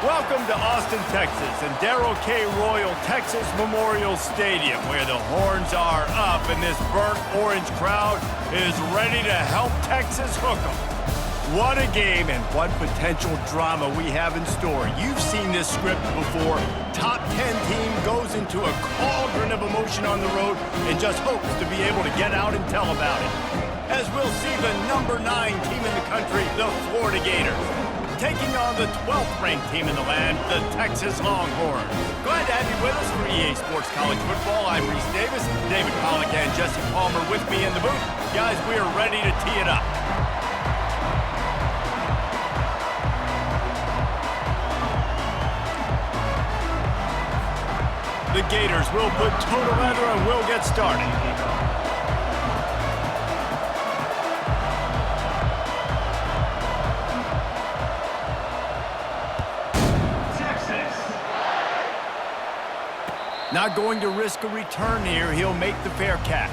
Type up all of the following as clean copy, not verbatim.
Welcome to Austin, Texas, and Darrell K. Royal Texas Memorial Stadium, where the horns are up and this burnt orange crowd is ready to help Texas hook 'em. What a game and what potential drama we have in store. You've seen this script before. Top 10 team goes into a cauldron of emotion on the road and just hopes to be able to get out and tell about it. As we'll see the number 9 team in the country, the Florida Gators, taking on the 12th-ranked team in the land, the Texas Longhorns. Glad to have you with us for EA Sports College Football. I'm Reese Davis, David Pollock, and Jesse Palmer with me in the booth. Guys, we are ready to tee it up. The Gators will put toe to leather and we'll get started. Not going to risk a return here. He'll make the fair catch.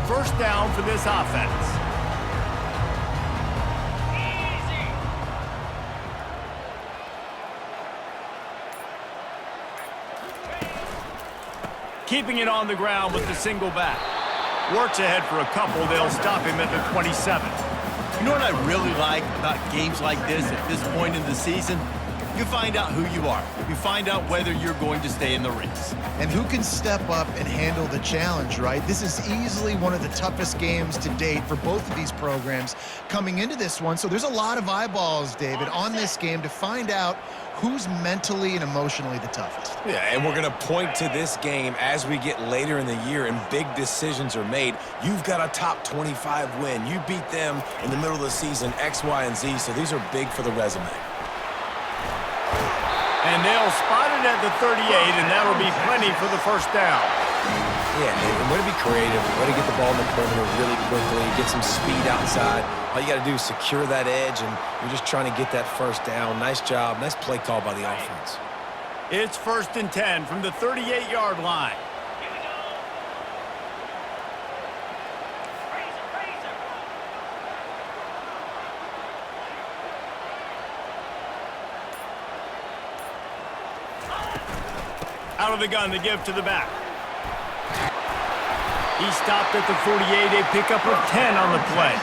First down for this offense. Keeping it on the ground with the single back. Works ahead for a couple. They'll stop him at the 27. You know what I really like about games like this at this point in the season? You find out who you are. You find out whether you're going to stay in the race. And who can step up and handle the challenge, right? This is easily one of the toughest games to date for both of these programs coming into this one. So there's a lot of eyeballs, David, on this game to find out who's mentally and emotionally the toughest. Yeah, and we're going to point to this game as we get later in the year and big decisions are made. You've got a top 25 win. You beat them in the middle of the season, X, Y, and Z, so these are big for the resume. And they'll spot it at the 38, and that'll be plenty for the first down. Yeah, and way to be creative, way to get the ball in the perimeter really quickly, get some speed outside. All you got to do is secure that edge, and you're just trying to get that first down. Nice job. Nice play call by the offense. It's 1st and 10 from the 38-yard line. Out of the gun to give to the back. He stopped at the 48, a pickup of 10 on the play.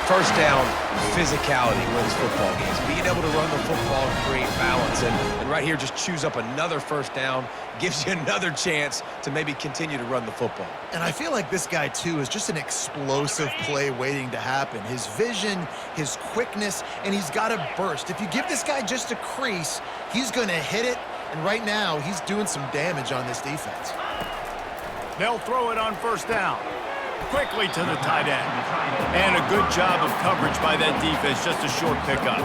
First down, physicality wins football games. Being able to run the football and create balance. And right here, just choose up another first down, gives you another chance to maybe continue to run the football. And I feel like this guy, too, is just an explosive play waiting to happen. His vision, his quickness, and he's got a burst. If you give this guy just a crease, he's going to hit it. And right now, he's doing some damage on this defense. They'll throw it on first down. Quickly to the tight end. And a good job of coverage by that defense, just a short pickup.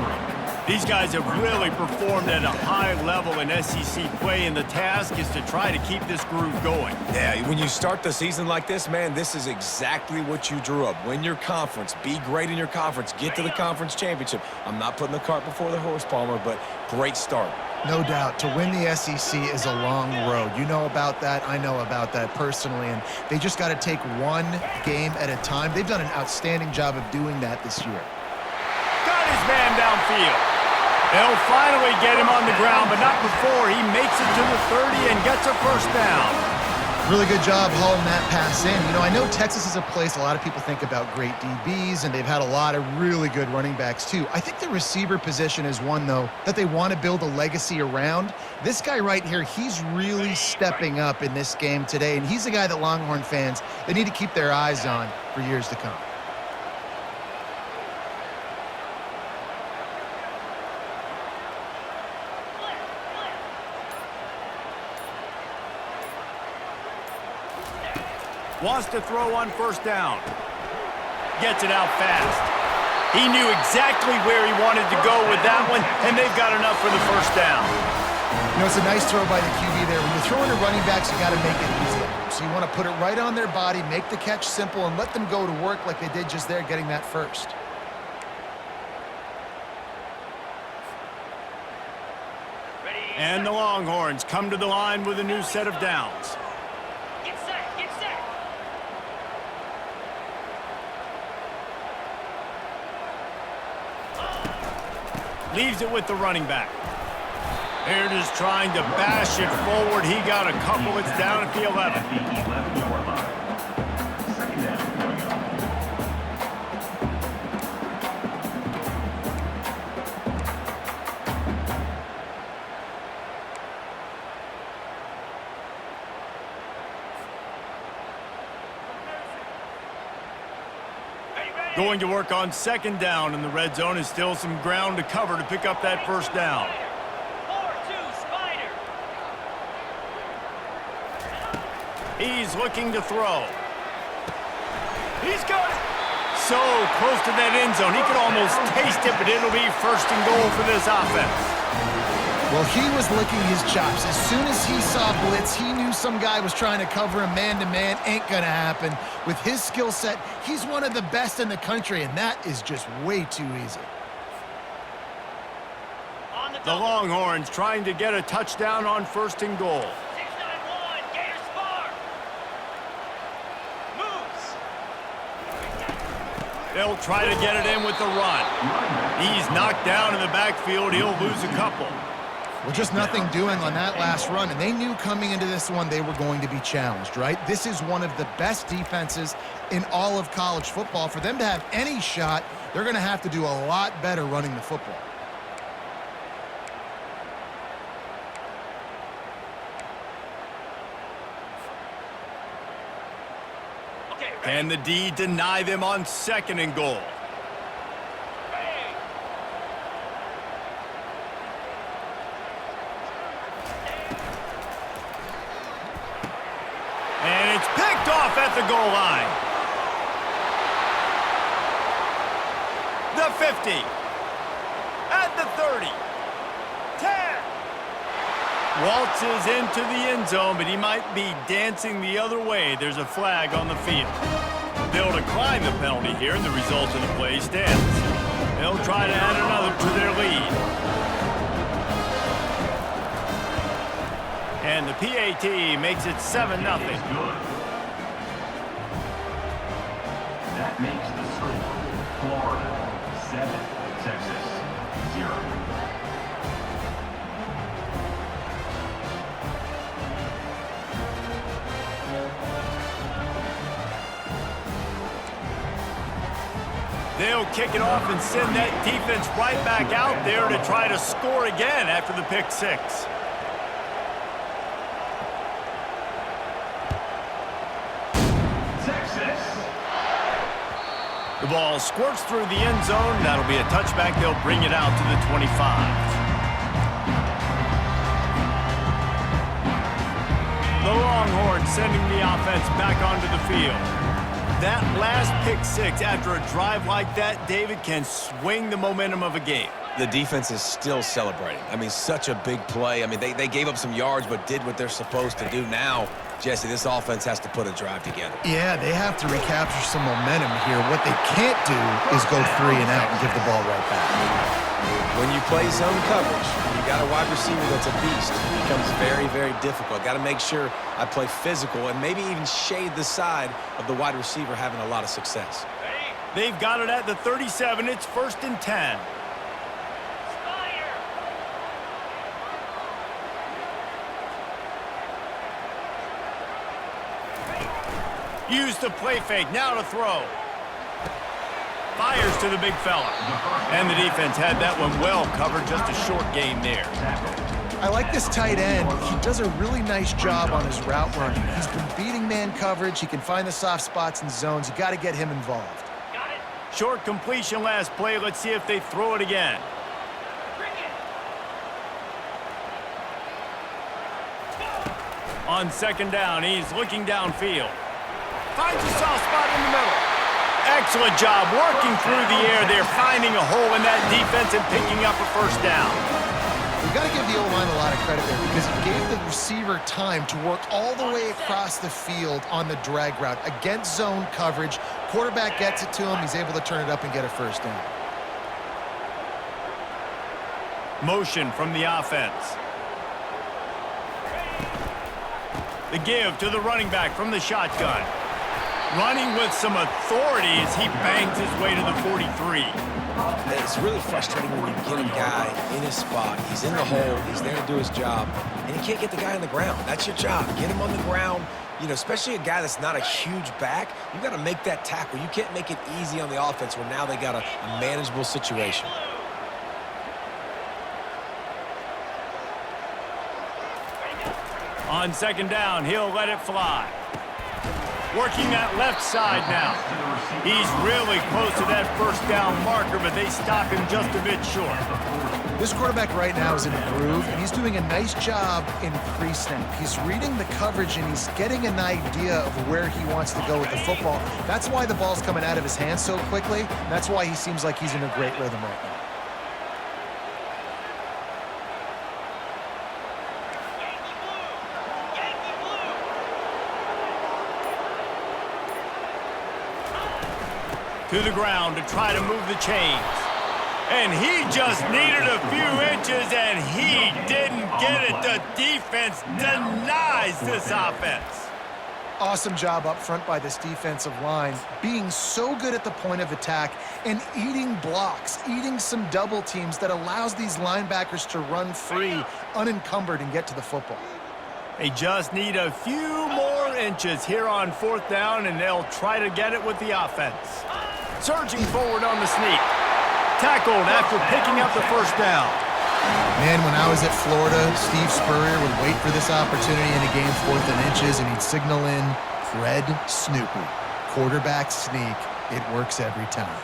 These guys have really performed at a high level in SEC play, and the task is to try to keep this groove going. Yeah, when you start the season like this, man, this is exactly what you drew up. Win your conference. Be great in your conference. Get to the conference championship. I'm not putting the cart before the horse, Palmer, but great start. No doubt. To win the SEC is a long road. You know about that. I know about that personally. And they just got to take one game at a time. They've done an outstanding job of doing that this year. Got his man downfield. They'll finally get him on the ground, but not before he makes it to the 30 and gets a first down. Really good job hauling that pass in. You know, I know Texas is a place a lot of people think about great DBs, and they've had a lot of really good running backs too. I think the receiver position is one, though, that they want to build a legacy around. This guy right here, he's really stepping up in this game today, and he's the guy that Longhorn fans, they need to keep their eyes on for years to come. Wants to throw on first down. Gets it out fast. He knew exactly where he wanted to go with that one, and they've got enough for the first down. You know, it's a nice throw by the QB there. When you're throwing to running backs, you got to make it easy. So you want to put it right on their body, make the catch simple, and let them go to work like they did just there, getting that first. And the Longhorns come to the line with a new set of downs. Get set, get set. Leaves it with the running back. Here it is trying to bash it forward. He got a couple. It's down at the 11. Going to work on second down in the red zone. Is still some ground to cover to pick up that first down. 4-2 Spider. He's looking to throw. He's got it. So close to that end zone. He could almost taste it, but it'll be first and goal for this offense. Well, he was licking his chops. As soon as he saw blitz, he knew some guy was trying to cover him man-to-man. Ain't gonna happen. With his skill set, he's one of the best in the country, and that is just way too easy. The Longhorns trying to get a touchdown on first and goal. 691, Gator Spar. Moves. They'll try to get it in with the run. He's knocked down in the backfield. He'll lose a couple. Well, just nothing doing on that last run, and they knew coming into this one they were going to be challenged, right? This is one of the best defenses in all of college football. For them to have any shot, they're going to have to do a lot better running the football. Okay, ready. Can the D deny them on second and goal? And it's picked off at the goal line. The 50. At the 30. 10. Waltzes into the end zone, but he might be dancing the other way. There's a flag on the field. They'll decline the penalty here, and the result of the play stands. They'll try to add another to their lead. And the PAT makes it 7-0. That makes the score Florida 7, Texas 0. They'll kick it off and send that defense right back out there to try to score again after the pick six. The ball squirts through the end zone. That'll be a touchback. They'll bring it out to the 25. The Longhorns sending the offense back onto the field. That last pick six after a drive like that, David, can swing the momentum of a game. The defense is still celebrating. I mean, such a big play. I mean, they gave up some yards but did what they're supposed to do. Now, Jesse, this offense has to put a drive together. Yeah, they have to recapture some momentum here. What they can't do is go 3 and out and give the ball right back. When you play zone coverage, you got a wide receiver that's a beast. It becomes very, very difficult. Got to make sure I play physical and maybe even shade the side of the wide receiver having a lot of success. They've got it at the 37. It's 1st and 10. Use the play fake, now to throw. Fires to the big fella. And the defense had that one well covered, just a short gain there. I like this tight end. He does a really nice job on his route running. He's been beating man coverage. He can find the soft spots and zones. You got to get him involved. Got it. Short completion last play. Let's see if they throw it again. Bring it. On second down, he's looking downfield. Finds a soft spot in the middle. Excellent job working through the air. They're finding a hole in that defense and picking up a first down. We've got to give the O-line a lot of credit there because it gave the receiver time to work all the way across the field on the drag route against zone coverage. Quarterback gets it to him. He's able to turn it up and get a first down. Motion from the offense. The give to the running back from the shotgun. Running with some authority as he bangs his way to the 43. It's really frustrating when you get a guy in his spot. He's in the hole. He's there to do his job, and you can't get the guy on the ground. That's your job. Get him on the ground. You know, especially a guy that's not a huge back, you got to make that tackle. You can't make it easy on the offense where now they got a manageable situation. On second down, he'll let it fly. Working that left side now. He's really close to that first down marker, but they stop him just a bit short. This quarterback right now is in a groove, and he's doing a nice job in pre-snap. He's reading the coverage, and he's getting an idea of where he wants to go with the football. That's why the ball's coming out of his hands so quickly. That's why he seems like he's in a great rhythm right now. To the ground to try to move the chains. And he just needed a few inches, and he didn't get it. The defense denies this offense. Awesome job up front by this defensive line, being so good at the point of attack and eating blocks, eating some double teams that allows these linebackers to run free, unencumbered, and get to the football. They just need a few more inches here on fourth down, and they'll try to get it with the offense. Surging forward on the sneak. Tackled after picking up the first down. Man, when I was at Florida, Steve Spurrier would wait for this opportunity in a game 4th and inches, and he'd signal in Red Snoopy. Quarterback sneak. It works every time.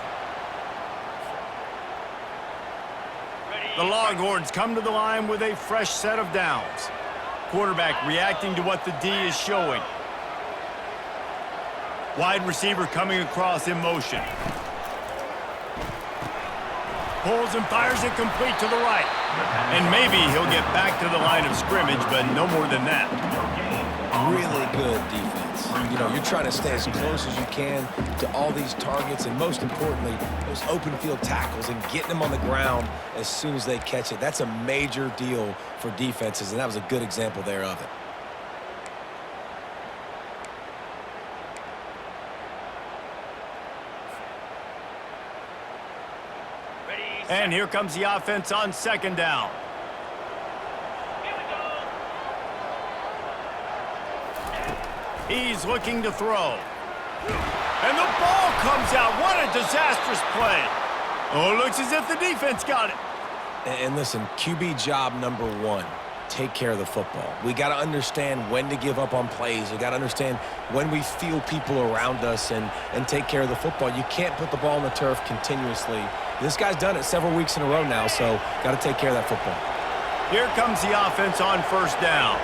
The Longhorns come to the line with a fresh set of downs. Quarterback reacting to what the D is showing. Wide receiver coming across in motion. Pulls and fires it complete to the right. And maybe he'll get back to the line of scrimmage, but no more than that. Really good defense. You know, you're trying to stay as close as you can to all these targets, and most importantly, those open field tackles and getting them on the ground as soon as they catch it. That's a major deal for defenses, and that was a good example there of it. And here comes the offense on second down. He's looking to throw. And the ball comes out. What a disastrous play. Oh, it looks as if the defense got it. And listen, QB job number 1, take care of the football. We got to understand when to give up on plays. We got to understand when we feel people around us and take care of the football. You can't put the ball on the turf continuously. This guy's done it several weeks in a row now, so got to take care of that football. Here comes the offense on first down.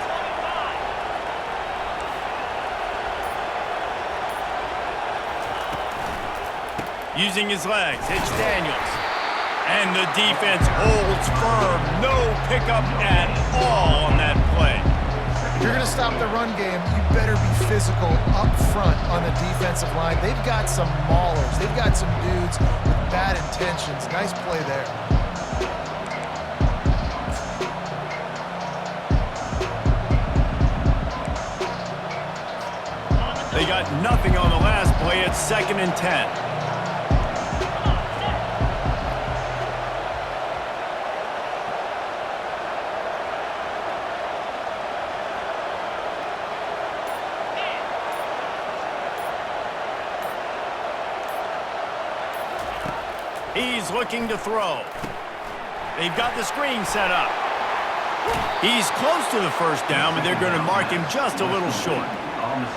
Using his legs, it's Daniels. And the defense holds firm. No pickup at all on that play. If you're going to stop the run game, you better be physical up front on the defensive line. They've got some maulers. They've got some dudes with bad intentions. Nice play there. They got nothing on the last play. It's 2nd and 10. He's looking to throw. They've got the screen set up. He's close to the first down, but they're going to mark him just a little short.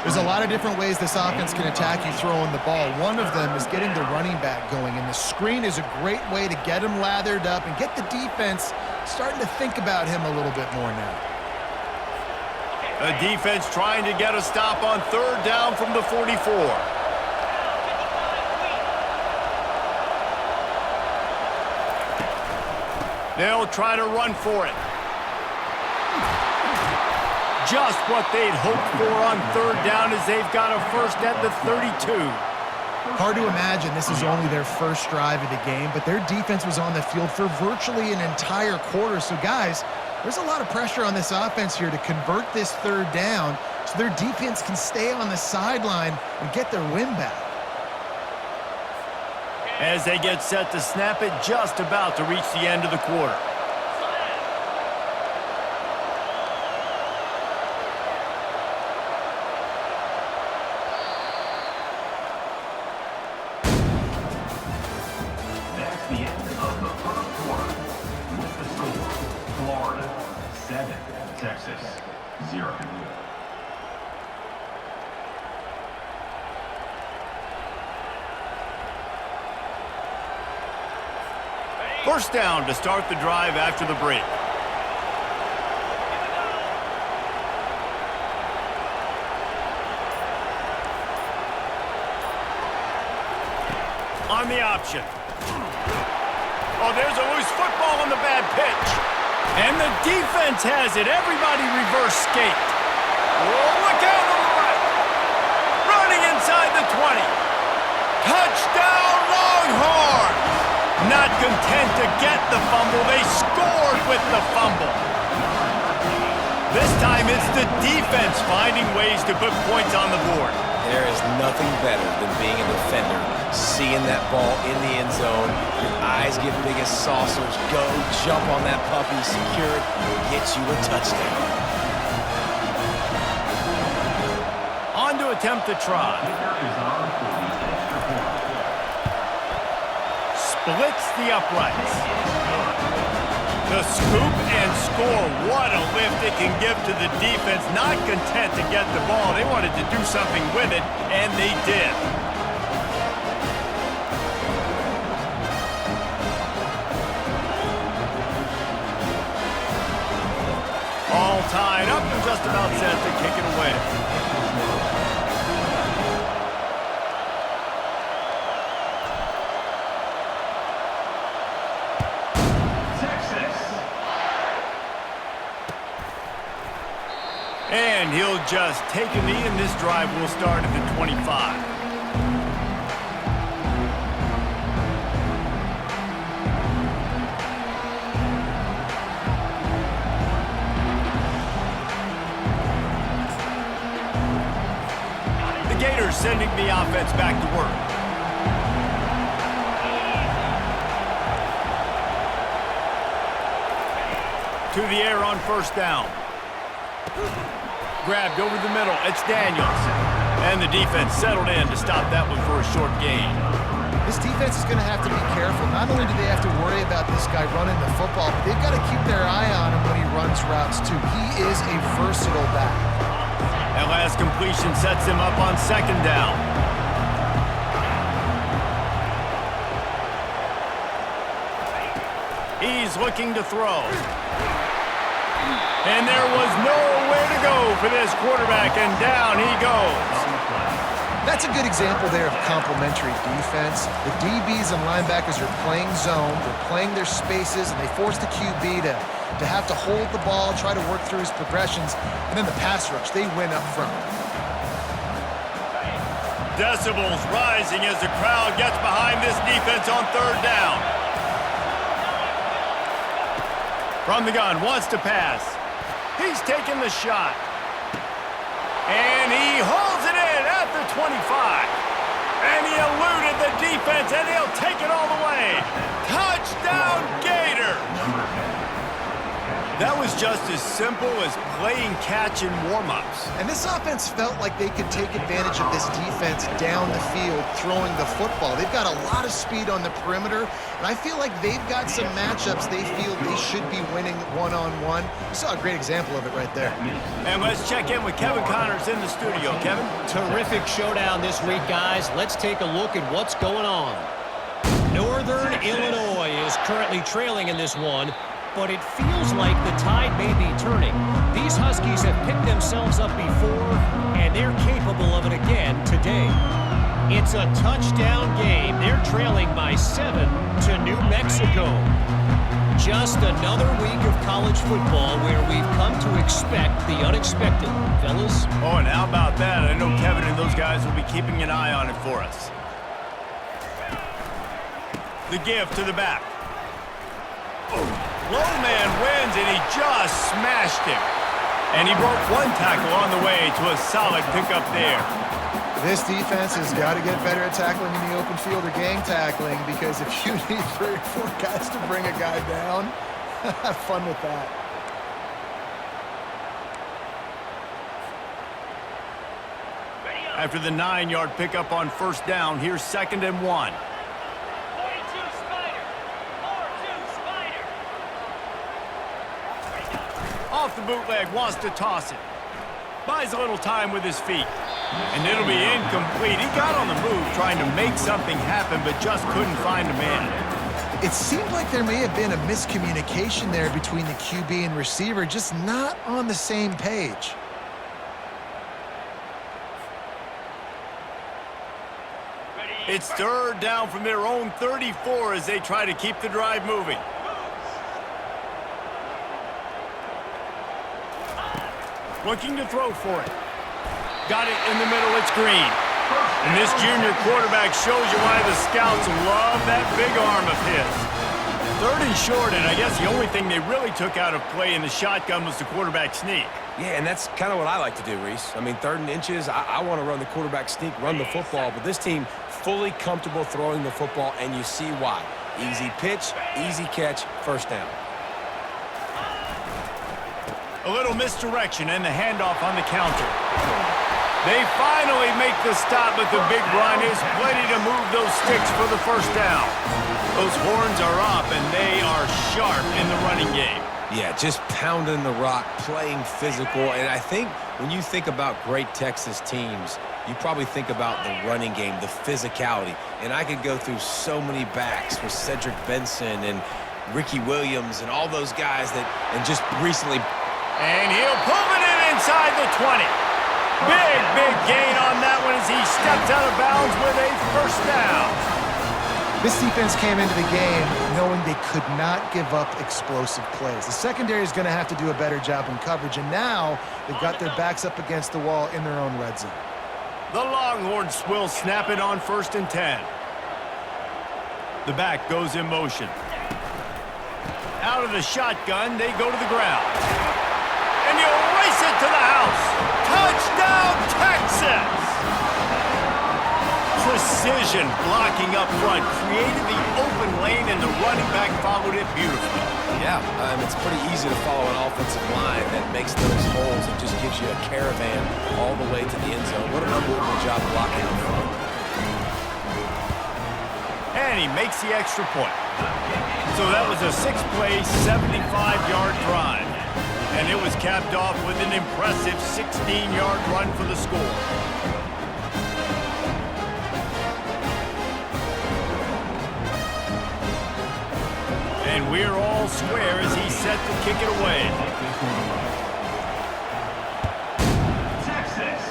There's a lot of different ways this offense can attack you throwing the ball. One of them is getting the running back going, and the screen is a great way to get him lathered up and get the defense starting to think about him a little bit more now. The defense trying to get a stop on third down from the 44. They'll try to run for it. Just what they'd hoped for on third down as they've got a first at the 32. Hard to imagine this is only their first drive of the game, but their defense was on the field for virtually an entire quarter. So, guys, there's a lot of pressure on this offense here to convert this third down so their defense can stay on the sideline and get their win back. As they get set to snap it, just about to reach the end of the quarter. That's the end of the first quarter. With the score, Florida 7, Texas 0. First down to start the drive after the break. On the option. Oh, there's a loose football on the bad pitch. And the defense has it. Everybody reverse skate. Oh, look out on the right. Running inside the 20. Touchdown, Longhorns. Not content to get the fumble, they scored with the fumble. This time it's the defense finding ways to put points on the board. There is nothing better than being a defender, seeing that ball in the end zone, your eyes get big as saucers, go, jump on that puppy, secure it, get you a touchdown. On to attempt the try. Splits the uprights. The scoop and score. What a lift it can give to the defense. Not content to get the ball. They wanted to do something with it, and they did. All tied up and just about set to kick it away. And he'll just take a knee, and this drive will start at the 25. The Gators sending the offense back to work. To the air on first down. Grabbed over the middle. It's Daniels. And the defense settled in to stop that one for a short gain. This defense is going to have to be careful. Not only do they have to worry about this guy running the football, but they've got to keep their eye on him when he runs routes, too. He is a versatile back. That last completion sets him up on second down. He's looking to throw. And there was nowhere to go for this quarterback, and down he goes. That's a good example there of complementary defense. The DBs and linebackers are playing zone, they're playing their spaces, and they force the QB to have to hold the ball, try to work through his progressions, and then the pass rush, they win up front. Decibels rising as the crowd gets behind this defense on third down. From the gun, wants to pass. He's taking the shot. And he holds it in at the 25. And he eluded the defense, and he'll take it all the way. Touchdown, Gators! That was just as simple as playing catch in warm-ups. And this offense felt like they could take advantage of this defense down the field, throwing the football. They've got a lot of speed on the perimeter, and I feel like they've got some matchups they feel they should be winning one-on-one. You saw a great example of it right there. And let's check in with Kevin Connors in the studio. Kevin? Terrific showdown this week, guys. Let's take a look at what's going on. Northern Illinois is currently trailing in this one, but it feels like the tide may be turning. These Huskies have picked themselves up before, and they're capable of it again today. It's a touchdown game. They're trailing by 7 to New Mexico. Just another week of college football where we've come to expect the unexpected. Fellas? Oh, and how about that? I know Kevin and those guys will be keeping an eye on it for us. The give to the back. Low man wins, and he just smashed him. And he broke one tackle on the way to a solid pickup there. This defense has got to get better at tackling in the open field or gang tackling, because if you need 3 or 4 guys to bring a guy down, have fun with that. After the 9-yard pickup on first down, here's 2nd and 1. 42 Spider. 4-2 Spider. Off the bootleg, wants to toss it. Buys a little time with his feet. And it'll be incomplete. He got on the move trying to make something happen, but just couldn't find a man. It seemed like there may have been a miscommunication there between the QB and receiver, just not on the same page. It's 3rd down from their own 34 as they try to keep the drive moving. Looking to throw for it. Got it in the middle, it's Green. And this junior quarterback shows you why the scouts love that big arm of his. 3rd and short, and I guess the only thing they really took out of play in the shotgun was the quarterback sneak. Yeah, and that's kind of what I like to do, Reese. I mean, 3rd and inches, I want to run the quarterback sneak, run the football, but this team fully comfortable throwing the football, and you see why. Easy pitch, easy catch, first down. A little misdirection and the handoff on the counter. They finally make the stop, but the big run is plenty to move those sticks for the first down. Those horns are up, and they are sharp in the running game. Yeah, just pounding the rock, playing physical, and I think when you think about great Texas teams, you probably think about the running game, the physicality, and I could go through so many backs with Cedric Benson and Ricky Williams and all those guys that, and just recently. And he'll pull it in inside the 20. Big gain on that one as he steps out of bounds with a first down. This defense came into the game knowing they could not give up explosive plays. The secondary is going to have to do a better job in coverage, and now they've got their backs up against the wall in their own red zone. The Longhorns will snap it on 1st and 10. The back goes in motion. Out of the shotgun, they go to the ground. And he'll race it to the house. Touchdown, Texas! Precision blocking up front created the open lane, and the running back followed it beautifully. Yeah, it's pretty easy to follow an offensive line that makes those holes and just gives you a caravan all the way to the end zone. What an unbelievable job blocking up front. And he makes the extra point. So that was a 6-play, 75-yard drive. And it was capped off with an impressive 16-yard run for the score. And we're all square as he's set to kick it away. Texas.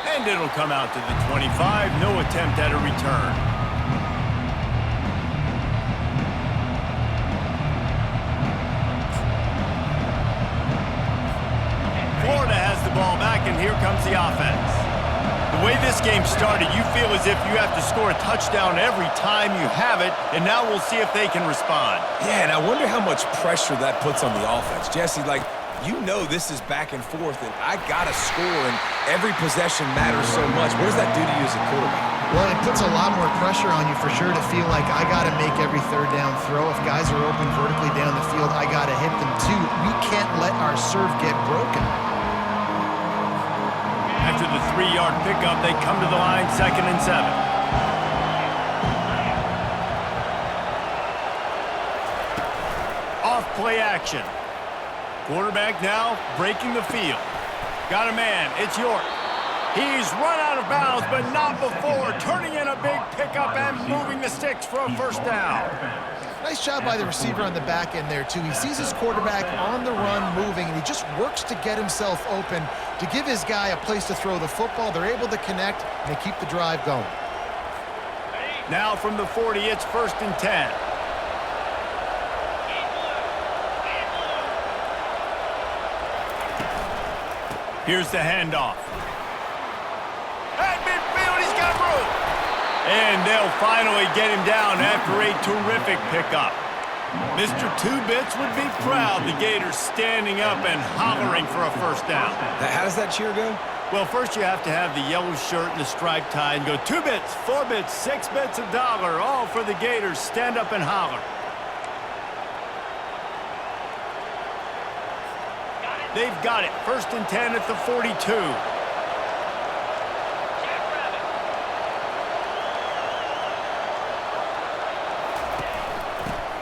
And it'll come out to the 25. No attempt at a return. Florida has the ball back, and here comes the offense. The way this game started, you feel as if you have to score a touchdown every time you have it, and now we'll see if they can respond. Yeah, and I wonder how much pressure that puts on the offense. Jesse, like, you know this is back and forth, and I got to score, and every possession matters so much. What does that do to you as a quarterback? Well, it puts a lot more pressure on you for sure to feel like I got to make every 3rd down throw. If guys are open vertically down the field, I got to hit them too. We can't let our serve get broken. After the 3-yard pickup, they come to the line, 2nd and 7. Off play action. Quarterback now breaking the field. Got a man, it's York. He's run out of bounds, but not before turning in a big pickup and moving the sticks for a first down. Nice job by the receiver on the back end there, too. He sees his quarterback on the run moving, and he just works to get himself open to give his guy a place to throw the football. They're able to connect, and they keep the drive going. Now from the 40, it's 1st and 10. Here's the handoff. At midfield, he's got room. And they'll finally get him down after a terrific pickup. Mr. Two Bits would be proud. The Gators standing up and hollering for a first down. How does that cheer go? Well, first you have to have the yellow shirt and the striped tie and go 2 bits, 4 bits, 6 bits, $1, all for the Gators. Stand up and holler. They've got it. 1st and 10 at the 42.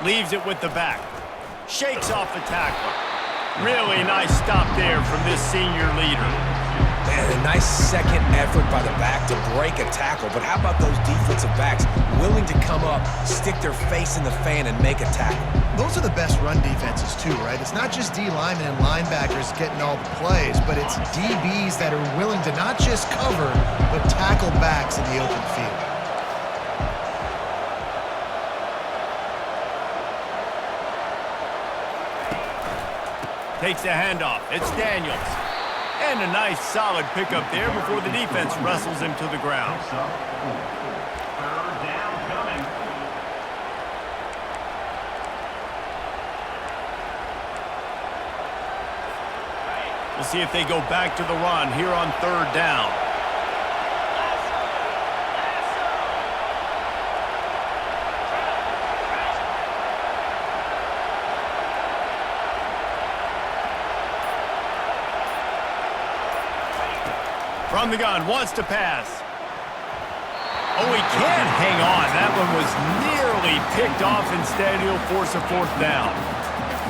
Leaves it with the back. Shakes off the tackler. Really nice stop there from this senior leader. Man, a nice second effort by the back to break a tackle. But how about those defensive backs willing to come up, stick their face in the fan, and make a tackle? Those are the best run defenses, too, right? It's not just D linemen and linebackers getting all the plays, but it's DBs that are willing to not just cover, but tackle backs in the open field. Takes the handoff. It's Daniels. And a nice solid pickup there before the defense wrestles him to the ground. Third down coming. We'll see if they go back to the run here on 3rd down. From the gun, wants to pass. Oh, he can't hang on. That one was nearly picked off. Instead, he'll force a 4th down.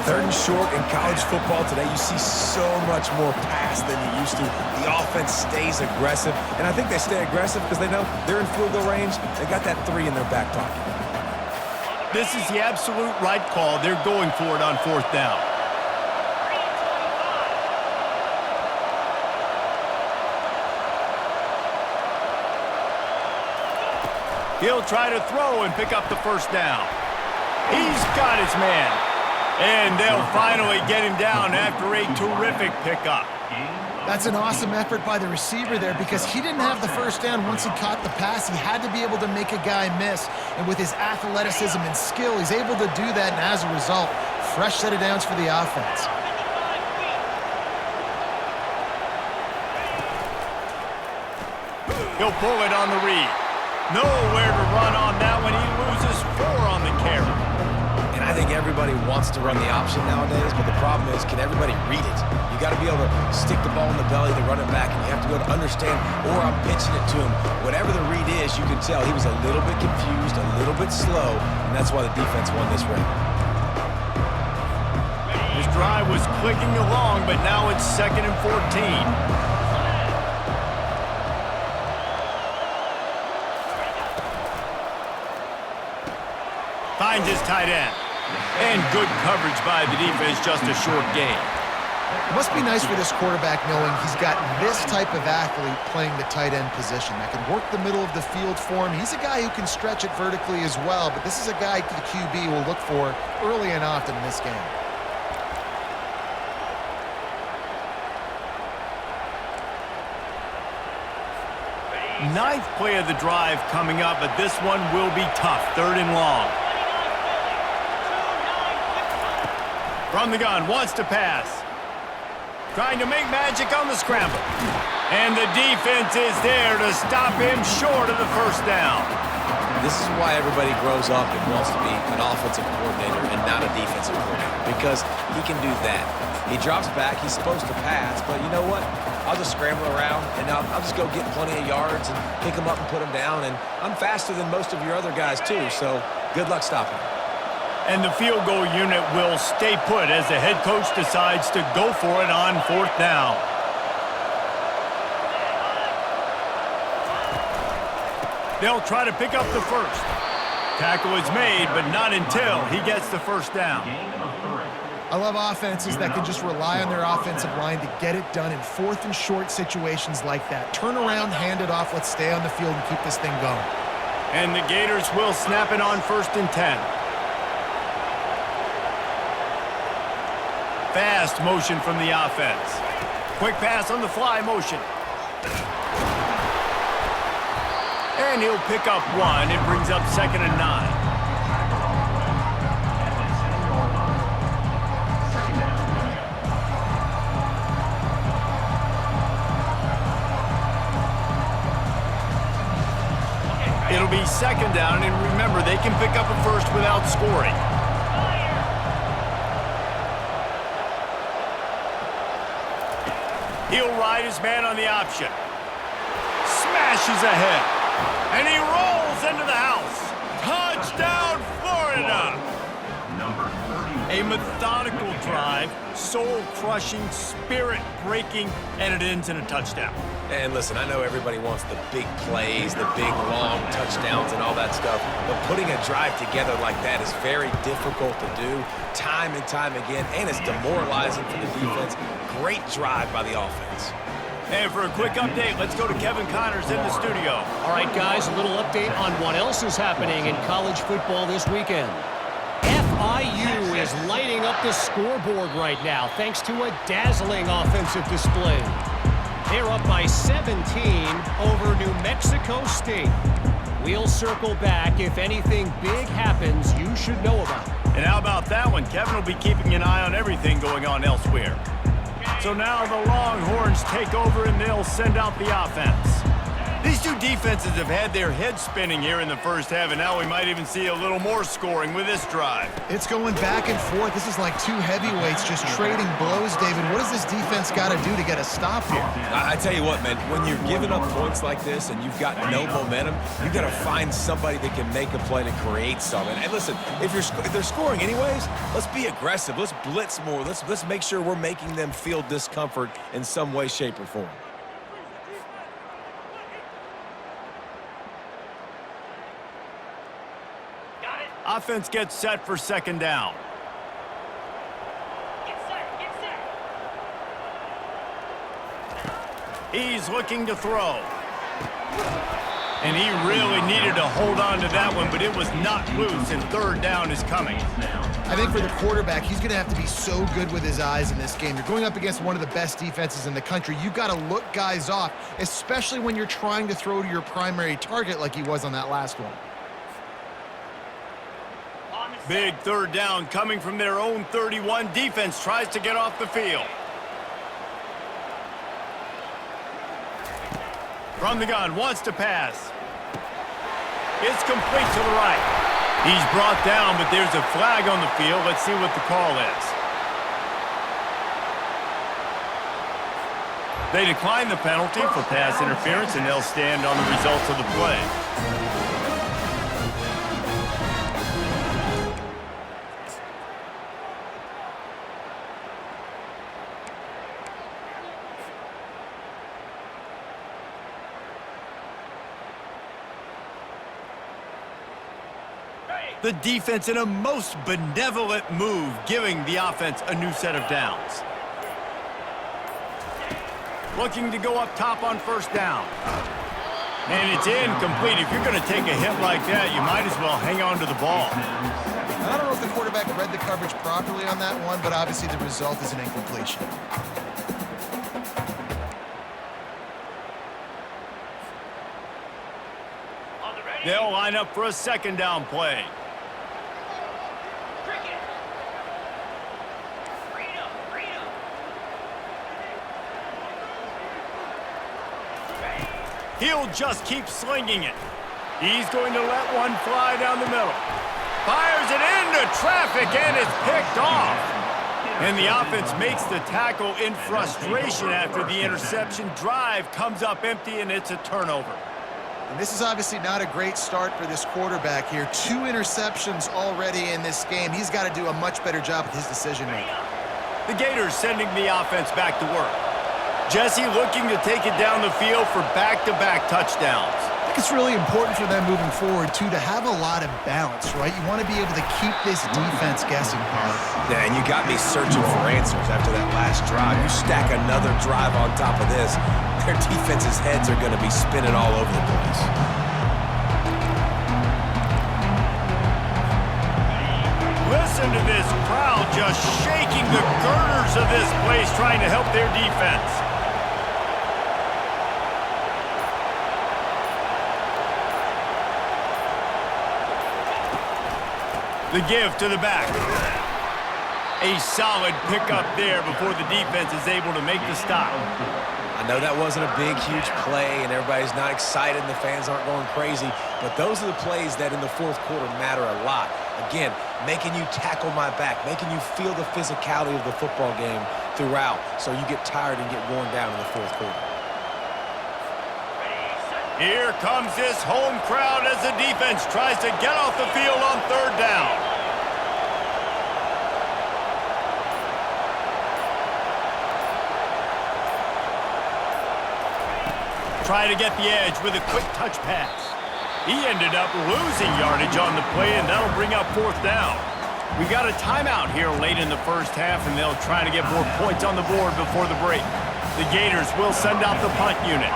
3rd and short in college football today, you see so much more pass than you used to. The offense stays aggressive, and I think they stay aggressive because they know they're in field goal range. They got that 3 in their back pocket. This is the absolute right call. They're going for it on 4th down. He'll try to throw and pick up the 1st down. He's got his man. And they'll finally get him down after a terrific pickup. That's an awesome effort by the receiver there because he didn't have the 1st down once he caught the pass. He had to be able to make a guy miss. And with his athleticism and skill, he's able to do that. And as a result, fresh set of downs for the offense. He'll pull it on the read. Nowhere to run on that one. He loses 4 on the carry. And I think everybody wants to run the option nowadays, but the problem is, can everybody read it? You got to be able to stick the ball in the belly of the running back, and you have to be able to understand, or I'm pitching it to him. Whatever the read is, you can tell he was a little bit confused, a little bit slow, and that's why the defense won this round. His drive was clicking along, but now it's 2nd and 14. Finds his tight end. And good coverage by the defense, just a short gain. It must be nice for this quarterback knowing he's got this type of athlete playing the tight end position that can work the middle of the field for him. He's a guy who can stretch it vertically as well, but this is a guy the QB will look for early and often in this game. Ninth play of the drive coming up, but this one will be tough. 3rd and long. From the gun, wants to pass. Trying to make magic on the scramble. And the defense is there to stop him short of the 1st down. This is why everybody grows up and wants to be an offensive coordinator and not a defensive coordinator, because he can do that. He drops back, he's supposed to pass, but you know what? I'll just scramble around, and I'll just go get plenty of yards and pick them up and put them down, and I'm faster than most of your other guys too, so good luck stopping him. And the field goal unit will stay put as the head coach decides to go for it on 4th down. They'll try to pick up the 1st. Tackle is made, but not until he gets the 1st down. I love offenses that can just rely on their offensive line to get it done in 4th and short situations like that. Turn around, hand it off, let's stay on the field and keep this thing going. And the Gators will snap it on 1st and 10. Fast motion from the offense. Quick pass on the fly motion. And he'll pick up 1. It brings up 2nd and 9. be second down, and remember, they can pick up a first without scoring. He'll ride his man on the option. Smashes ahead. And he rolls into the house. Touchdown, Florida! Number 30. A methodical drive, soul-crushing, spirit-breaking, and it ends in a touchdown. And listen, I know everybody wants the big plays, the big, long touchdowns and all that stuff, but putting a drive together like that is very difficult to do time and time again, and it's demoralizing for the defense. Great drive by the offense. And for a quick update, let's go to Kevin Connors in the studio. All right, guys, a little update on what else is happening in college football this weekend. FIU is lighting up the scoreboard right now thanks to a dazzling offensive display. They're up by 17 over New Mexico State. We'll circle back if anything big happens you should know about. And how about that one? Kevin will be keeping an eye on everything going on elsewhere. So now the Longhorns take over and they'll send out the offense. These two defenses have had their heads spinning here in the first half, and now we might even see a little more scoring with this drive. It's going back and forth. This is like two heavyweights just trading blows, David. What does this defense got to do to get a stop here? I tell you what, man, when you're giving up points like this and you've got no momentum, you've got to find somebody that can make a play to create something. And listen, if they're scoring anyways, let's be aggressive. Let's blitz more. Let's make sure we're making them feel discomfort in some way, shape, or form. Offense gets set for second down. Get set, get set. He's looking to throw. And he really needed to hold on to that one, but it was not loose, and third down is coming. I think for the quarterback, he's going to have to be so good with his eyes in this game. You're going up against one of the best defenses in the country. You've got to look guys off, especially when you're trying to throw to your primary target like he was on that last one. Big third down coming from their own 31. Defense tries to get off the field. From the gun, wants to pass. It's complete to the right. He's brought down, but there's a flag on the field. Let's see what the call is. They decline the penalty for pass interference, and they'll stand on the results of the play. The defense in a most benevolent move, giving the offense a new set of downs. Looking to go up top on first down. And it's incomplete. If you're going to take a hit like that, you might as well hang on to the ball. I don't know if the quarterback read the coverage properly on that one, but obviously the result is an incompletion. They'll line up for a second down play. He'll just keep slinging it. He's going to let one fly down the middle. Fires it into traffic, and it's picked off. And the offense makes the tackle in frustration after the interception. Drive comes up empty, and it's a turnover. And this is obviously not a great start for this quarterback here. 2 interceptions already in this game. He's got to do a much better job with his decision-making. The Gators sending the offense back to work. Jesse looking to take it down the field for back-to-back touchdowns. I think it's really important for them moving forward, too, to have a lot of balance, right? You want to be able to keep this defense guessing. Yeah, and you got me searching for answers after that last drive. You stack another drive on top of this, their defense's heads are going to be spinning all over the place. Listen to this crowd just shaking the girders of this place, trying to help their defense. The give to the back. A solid pickup there before the defense is able to make the stop. I know that wasn't a big, huge play, and everybody's not excited, and the fans aren't going crazy, but those are the plays that in the fourth quarter matter a lot. Again, making you tackle my back, making you feel the physicality of the football game throughout, so you get tired and get worn down in the fourth quarter. Here comes this home crowd as the defense tries to get off the field on third down. Try to get the edge with a quick touch pass. He ended up losing yardage on the play, and that'll bring up fourth down. We got a timeout here late in the first half, and they'll try to get more points on the board before the break. The Gators will send out the punt unit.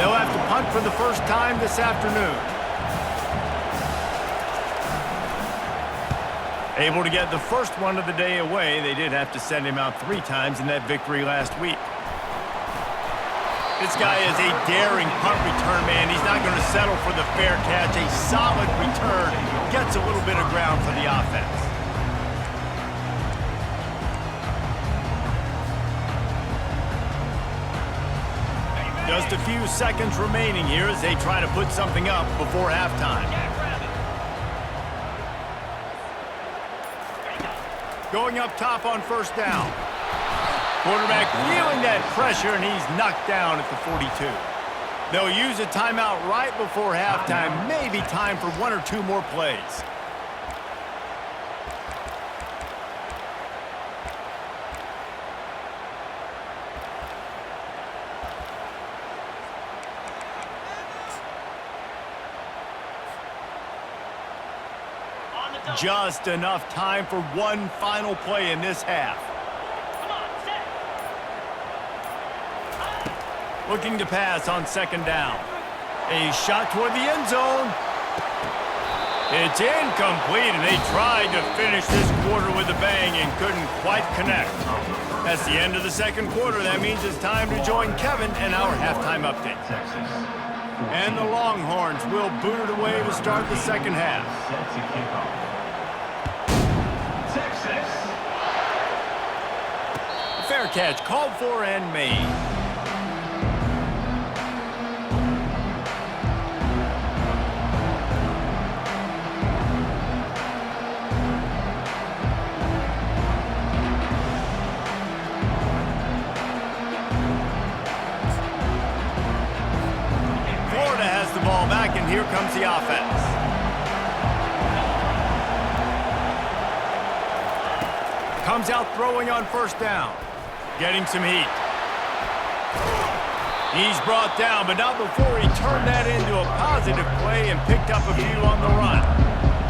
They'll have to punt for the first time this afternoon. Able to get the first one of the day away. They did have to send him out 3 times in that victory last week. This guy is a daring punt return man. He's not going to settle for the fair catch. A solid return gets a little bit of ground for the offense. Just a few seconds remaining here as they try to put something up before halftime. Going up top on first down. Quarterback feeling that pressure, and he's knocked down at the 42. They'll use a timeout right before halftime. Maybe time for 1 or 2 more plays. Just enough time for one final play in this half. Looking to pass on second down. A shot toward the end zone. It's incomplete, and they tried to finish this quarter with a bang and couldn't quite connect. That's the end of the second quarter. That means it's time to join Kevin and our halftime update. And the Longhorns will boot it away to start the second half. Fair catch called for and made. Florida has the ball back, and here comes the offense. Comes out throwing on first down. Getting some heat. He's brought down, but not before he turned that into a positive play and picked up a few on the run.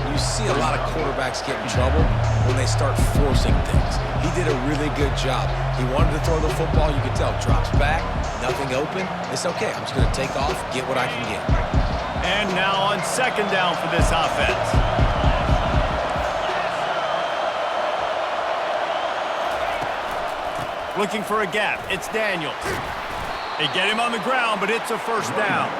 You see a lot of quarterbacks get in trouble when they start forcing things. He did a really good job. He wanted to throw the football. You could tell. Drops back, nothing open. It's okay. I'm just going to take off, get what I can get. And now on second down for this offense. Looking for a gap. It's Daniels. They get him on the ground, but it's a first down.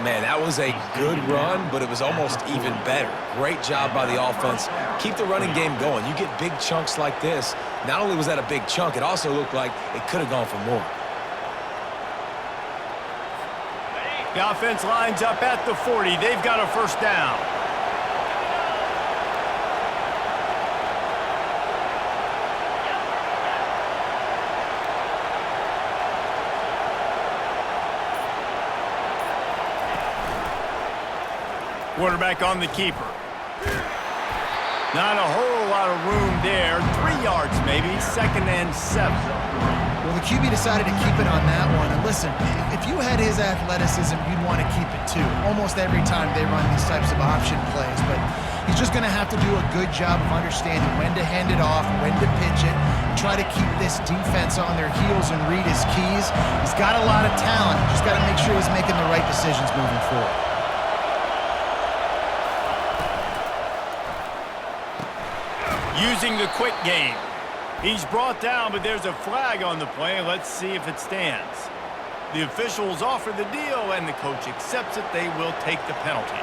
Man, that was a good run, but it was almost even better. Great job by the offense. Keep the running game going. You get big chunks like this. Not only was that a big chunk, it also looked like it could have gone for more. The offense lines up at the 40. They've got a first down. Quarterback on the keeper. Not a whole lot of room there. 3 yards maybe. Second and 7. Well, the QB decided to keep it on that one. And listen, if you had his athleticism, you'd want to keep it too. Almost every time they run these types of option plays. But he's just going to have to do a good job of understanding when to hand it off, when to pitch it, try to keep this defense on their heels and read his keys. He's got a lot of talent. Just got to make sure he's making the right decisions moving forward. Using the quick game. He's brought down, but there's a flag on the play. Let's see if it stands. The officials offer the deal, and the coach accepts it. They will take the penalty.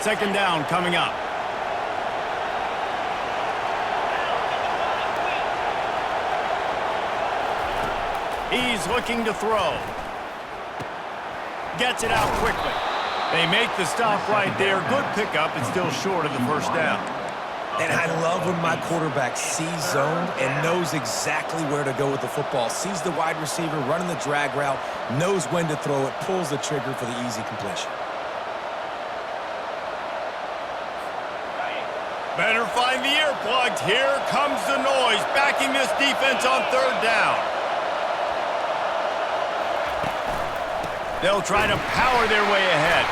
Second down coming up. He's looking to throw. Gets it out quickly. They make the stop right there. Good pickup. It's still short of the first down. And I love when my quarterback sees zone and knows exactly where to go with the football. Sees the wide receiver running the drag route, knows when to throw it, pulls the trigger for the easy completion. Better find the earplugs. Here comes the noise, backing this defense on third down. They'll try to power their way ahead.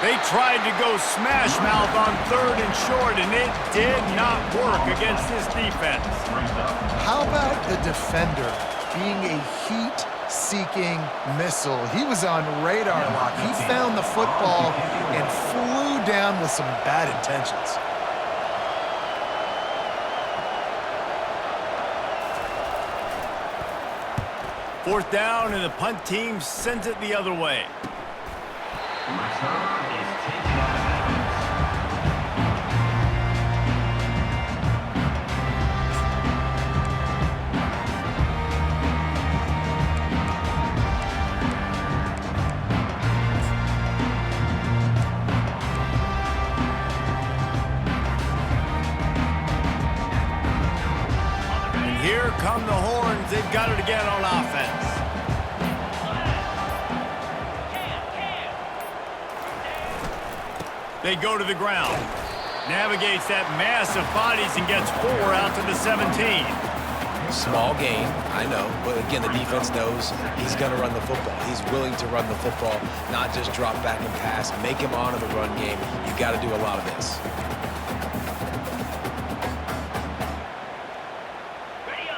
They tried to go smash mouth on third and short, and it did not work against this defense. How about the defender being a heat-seeking missile? He was on radar lock. He found the football and flew down with some bad intentions. Fourth down, and the punt team sends it the other way. Return is taken out of bounds. And here come the horns. They've got it again on offense. They go to the ground. Navigates that mass of bodies and gets 4 out to the 17. Small gain, I know, but again, the defense knows he's going to run the football. He's willing to run the football, not just drop back and pass, make him honor the run game. You got to do a lot of this.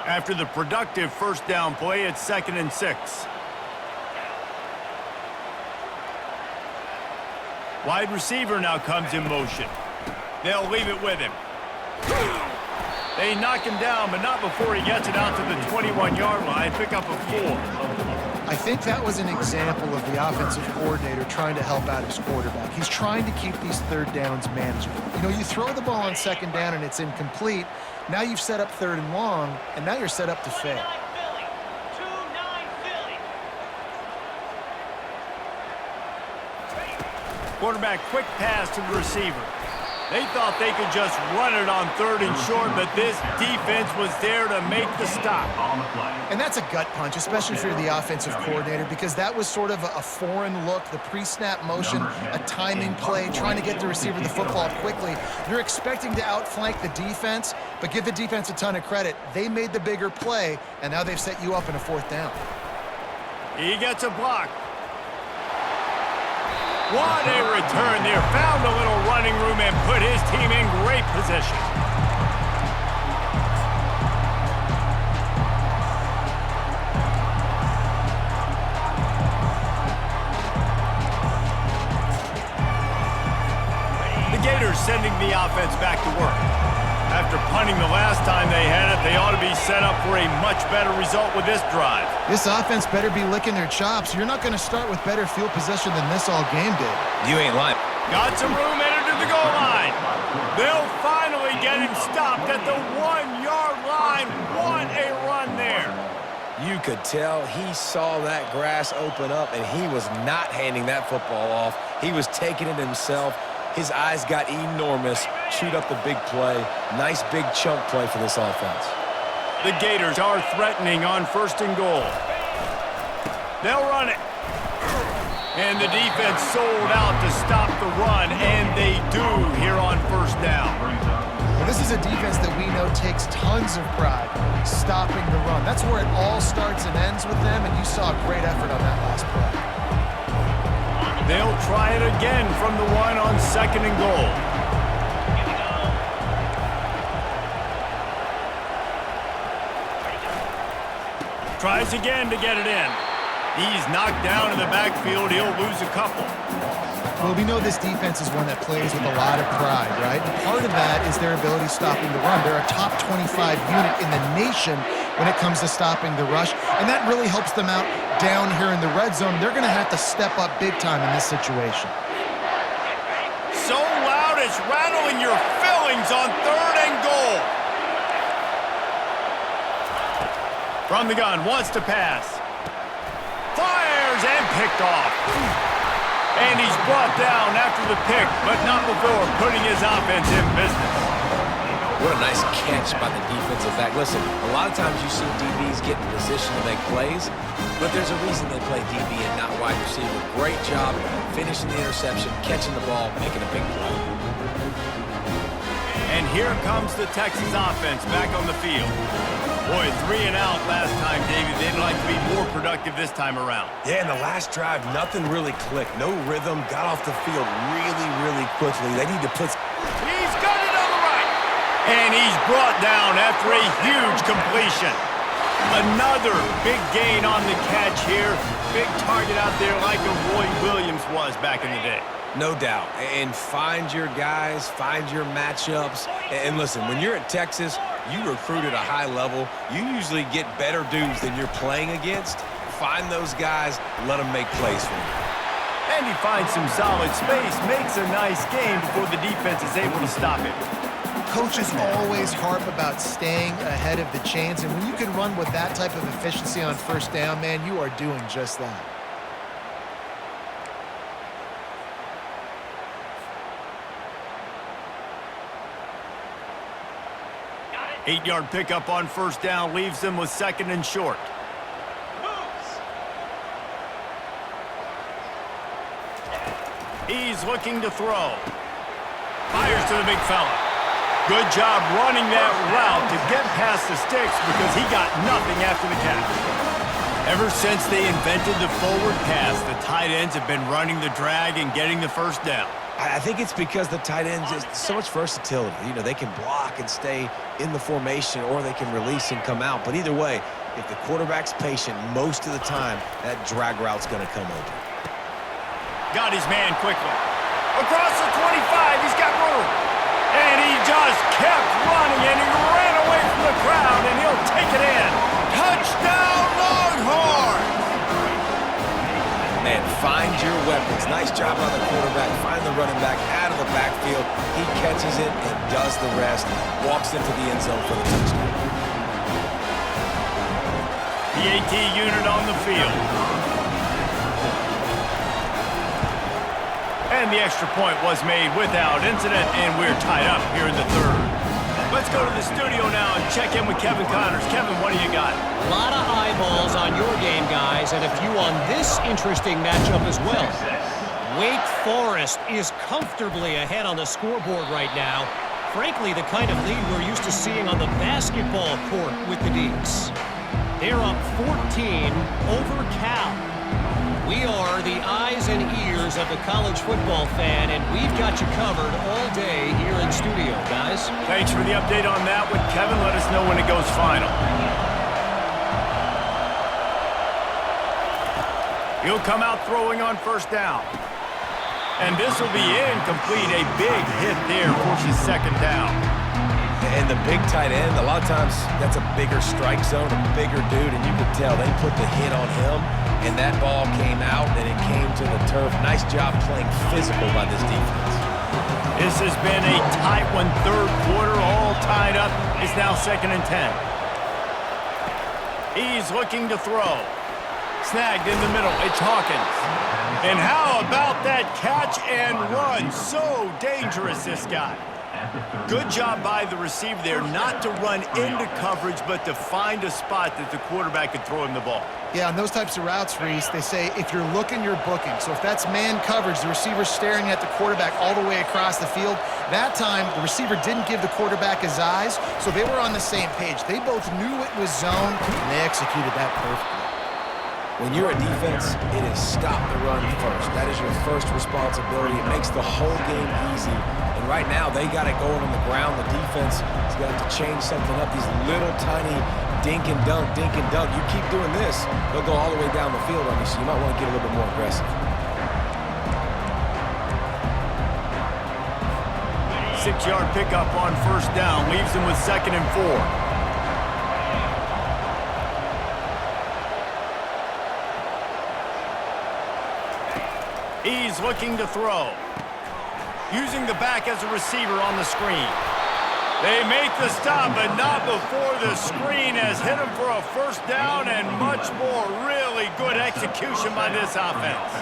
After the productive first down play, it's 2nd and 6. Wide receiver now comes in motion. They'll leave it with him. They knock him down, but not before he gets it out to the 21-yard line. Pick up a 4. I think that was an example of the offensive coordinator trying to help out his quarterback. He's trying to keep these third downs manageable. You know, you throw the ball on second down and it's incomplete. Now you've set up third and long, and now you're set up to fail. Quarterback quick pass to the receiver. They thought they could just run it on third and short, but this defense was there to make the stop. And that's a gut punch, especially for the offensive coordinator, because that was sort of a foreign look, the pre-snap motion, a timing play, trying to get the receiver the football quickly. You're expecting to outflank the defense, but give the defense a ton of credit. They made the bigger play, and now they've set you up in a fourth down. He gets a block. What a return there. Found a little running room and put his team in great position. The Gators sending the offense back to work. After punting the last time they had it, they ought to be set up for a much better result with this drive. This offense better be licking their chops. You're not going to start with better field position than this all game did. You ain't lying. Got some room, entered to the goal line. They'll finally get him stopped at the 1-yard line. What a run there. You could tell he saw that grass open up, and he was not handing that football off. He was taking it himself. His eyes got enormous, chewed up the big play. Nice big chunk play for this offense. The Gators are threatening on 1st and goal. They'll run it. And the defense sold out to stop the run, and they do here on 1st down. Well, this is a defense that we know takes tons of pride stopping the run. That's where it all starts and ends with them, and you saw a great effort on that last play. They'll try it again from the 1 on 2nd and goal. Tries again to get it in. He's knocked down in the backfield. He'll lose a couple. Well, we know this defense is one that plays with a lot of pride, right? And part of that is their ability stopping the run. They're a top 25 unit in the nation when it comes to stopping the rush, and that really helps them out down here in the red zone. They're going to have to step up big time in this situation. So opponents rattling your fillings on 3rd and goal. From the gun, wants to pass. Fires and picked off. And he's brought down after the pick, but not before putting his offense in business. What a nice catch by the defensive back. Listen, a lot of times you see DBs get in position to make plays, but there's a reason they play DB and not wide receiver. Great job finishing the interception, catching the ball, making a big play. And here comes the Texas offense back on the field. Boy, 3 and out last time, Davey. They'd like to be more productive this time around. Yeah, in the last drive, nothing really clicked. No rhythm, got off the field really, really quickly. They need to put... He's got it on the right. And he's brought down after a huge completion. Another big gain on the catch here. Big target out there like a Roy Williams was back in the day. No doubt. And find your guys, find your matchups. And listen, when you're at Texas, you recruit at a high level. You usually get better dudes than you're playing against. Find those guys, let them make plays for you. And he finds some solid space, makes a nice game before the defense is able to stop it. Coaches always harp about staying ahead of the chains, and when you can run with that type of efficiency on 1st down, man, you are doing just that. Got it. 8-yard pickup on 1st down leaves them with 2nd and short. Moves. He's looking to throw. Fires to the big fella. Good job running that route to get past the sticks because he got nothing after the catch. Ever since they invented the forward pass, the tight ends have been running the drag and getting the 1st down. I think it's because the tight ends is so much versatility. You know, they can block and stay in the formation, or they can release and come out. But either way, if the quarterback's patient, most of the time, that drag route's going to come open. Got his man quickly. Across the 25, he's got room. And he just kept running, and he ran away from the crowd, and he'll take it in. Touchdown, Longhorn! Man, find your weapons. Nice job on the quarterback. Find the running back out of the backfield. He catches it and does the rest. Walks into the end zone for the touchdown. The AT unit on the field. And the extra point was made without incident, and we're tied up here in the 3rd. Let's go to the studio now and check in with Kevin Connors. Kevin, what do you got? A lot of eyeballs on your game, guys, and a few on this interesting matchup as well. Wake Forest is comfortably ahead on the scoreboard right now. Frankly, the kind of lead we're used to seeing on the basketball court with the Deacs. They're up 14 over Cal. We are the eyes and ears of the college football fan, and we've got you covered all day here in studio, guys. Thanks for the update on that one, Kevin. Let us know when it goes final. He'll come out throwing on 1st down. And this will be incomplete. A big hit there forces 2nd down. And the big tight end, a lot of times that's a bigger strike zone, a bigger dude, and you could tell they put the hit on him, and that ball came out, and it came to the turf. Nice job playing physical by this defense. This has been a tight one, 3rd quarter, all tied up. It's now 2nd and 10. He's looking to throw. Snagged in the middle, it's Hawkins. And how about that catch and run? So dangerous, this guy. Good job by the receiver there, not to run into coverage, but to find a spot that the quarterback could throw him the ball. Yeah, on those types of routes, Reese, they say if you're looking, you're booking. So if that's man coverage, the receiver's staring at the quarterback all the way across the field. That time, the receiver didn't give the quarterback his eyes, so they were on the same page. They both knew it was zone, and they executed that perfectly. When you're a defense, it is stop the run first. That is your first responsibility. It makes the whole game easy. And right now, they got it going on the ground. The defense is going to have to change something up. These little tiny dink and dunk, dink and dunk. You keep doing this, they'll go all the way down the field on you, so you might want to get a little bit more aggressive. 6-yard pickup on 1st down leaves them with 2nd and 4. He's looking to throw. using the back as a receiver on the screen. They make the stop, but not before the screen has hit them for a first down and much more. Really good execution by this offense.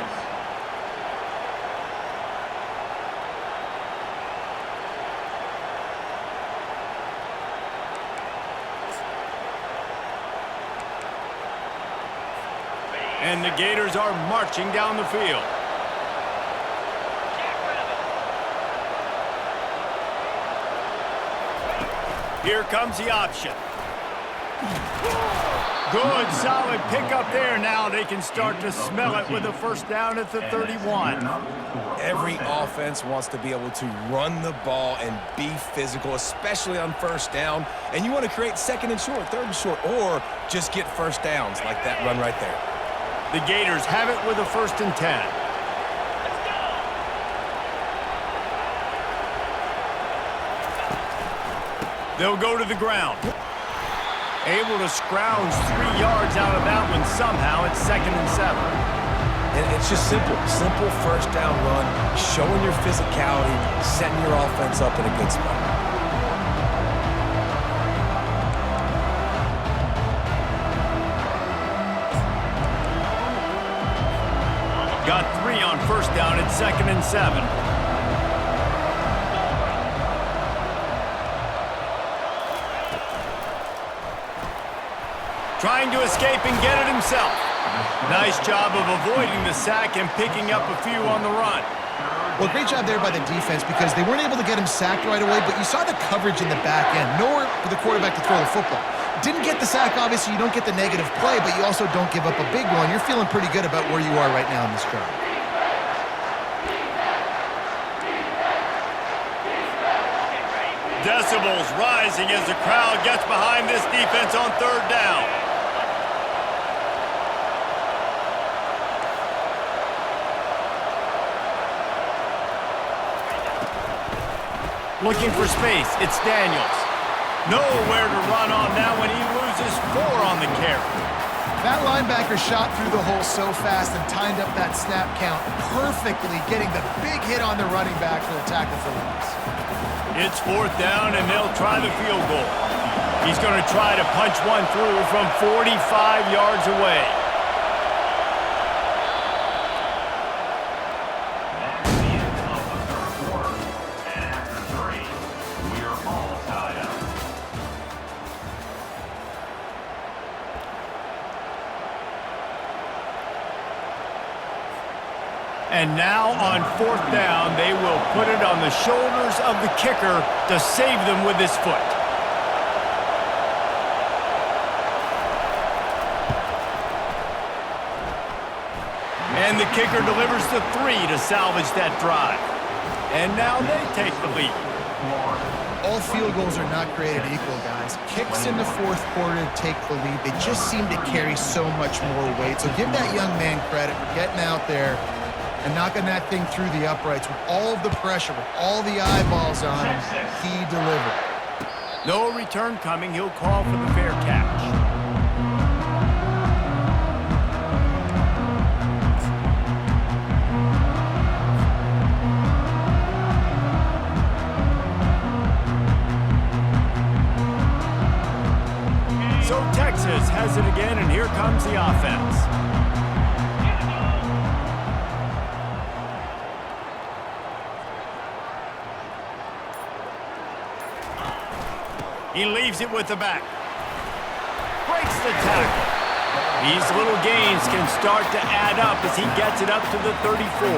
And the Gators are marching down the field. Here comes the option. Good, solid pickup there. Now they can start to smell it with a first down at the 31. Every offense wants to be able to run the ball and be physical, especially on first down. And you want to create second and short, third and short, or just get first downs like that run right there. The Gators have it with a 1st and 10. They'll go to the ground. Able to scrounge 3 yards out of that one somehow. It's 2nd and 7. And it's just simple first down run, showing your physicality, setting your offense up in a good spot. Got 3 on first down at 2nd and 7. Trying to escape and get it himself. Nice job of avoiding the sack and picking up a few on the run. Well, great job there by the defense because they weren't able to get him sacked right away, but you saw the coverage in the back end. Nowhere for the quarterback to throw the football. Didn't get the sack, obviously. You don't get the negative play, but you also don't give up a big one. You're feeling pretty good about where you are right now in this drive. Decibels rising as the crowd gets behind this defense on 3rd down. Looking for space, it's Daniels. Nowhere to run on that when he loses 4 on the carry. That linebacker shot through the hole so fast and timed up that snap count perfectly, getting the big hit on the running back for the tackle for loss. It's 4th down, and they'll try the field goal. He's going to try to punch one through from 45 yards away. That's the end of the 3rd quarter. And after 3, we are all tied up. And now on 4th down, they will put it on the shoulders of the kicker to save them with his foot. And the kicker delivers the 3 to salvage that drive. And now they take the lead. All field goals are not created equal, guys. Kicks in the 4th quarter to take the lead. They just seem to carry so much more weight. So give that young man credit for getting out there and knocking that thing through the uprights with all of the pressure, with all the eyeballs on him. He delivered. No return coming. He'll call for the fair catch. So Texas has it again, and here comes the offense. He leaves it with the back. Breaks the tackle. These little gains can start to add up as he gets it up to the 34.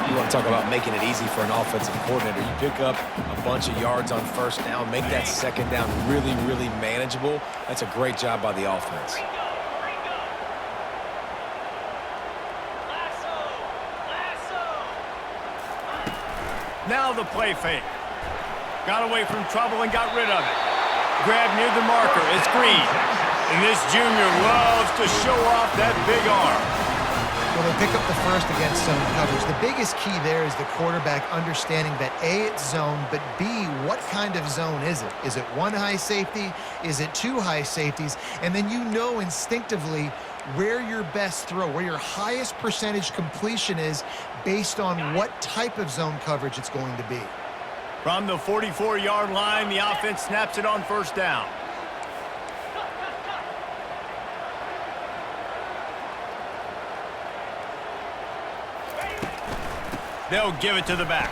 You want to talk about making it easy for an offensive coordinator. You pick up a bunch of yards on first down, make that 2nd down really, really manageable. That's a great job by the offense. Now the play fake. Got away from trouble and got rid of it. Grab near the marker. It's Green. And this junior loves to show off that big arm. Well, they pick up the first against zone coverage. The biggest key there is the quarterback understanding that A, it's zone, but B, what kind of zone is it? Is it 1 high safety? Is it 2 high safeties? And then you know instinctively where your best throw, where your highest percentage completion is based on what type of zone coverage it's going to be. From the 44-yard line, the offense snaps it on first down. They'll give it to the back.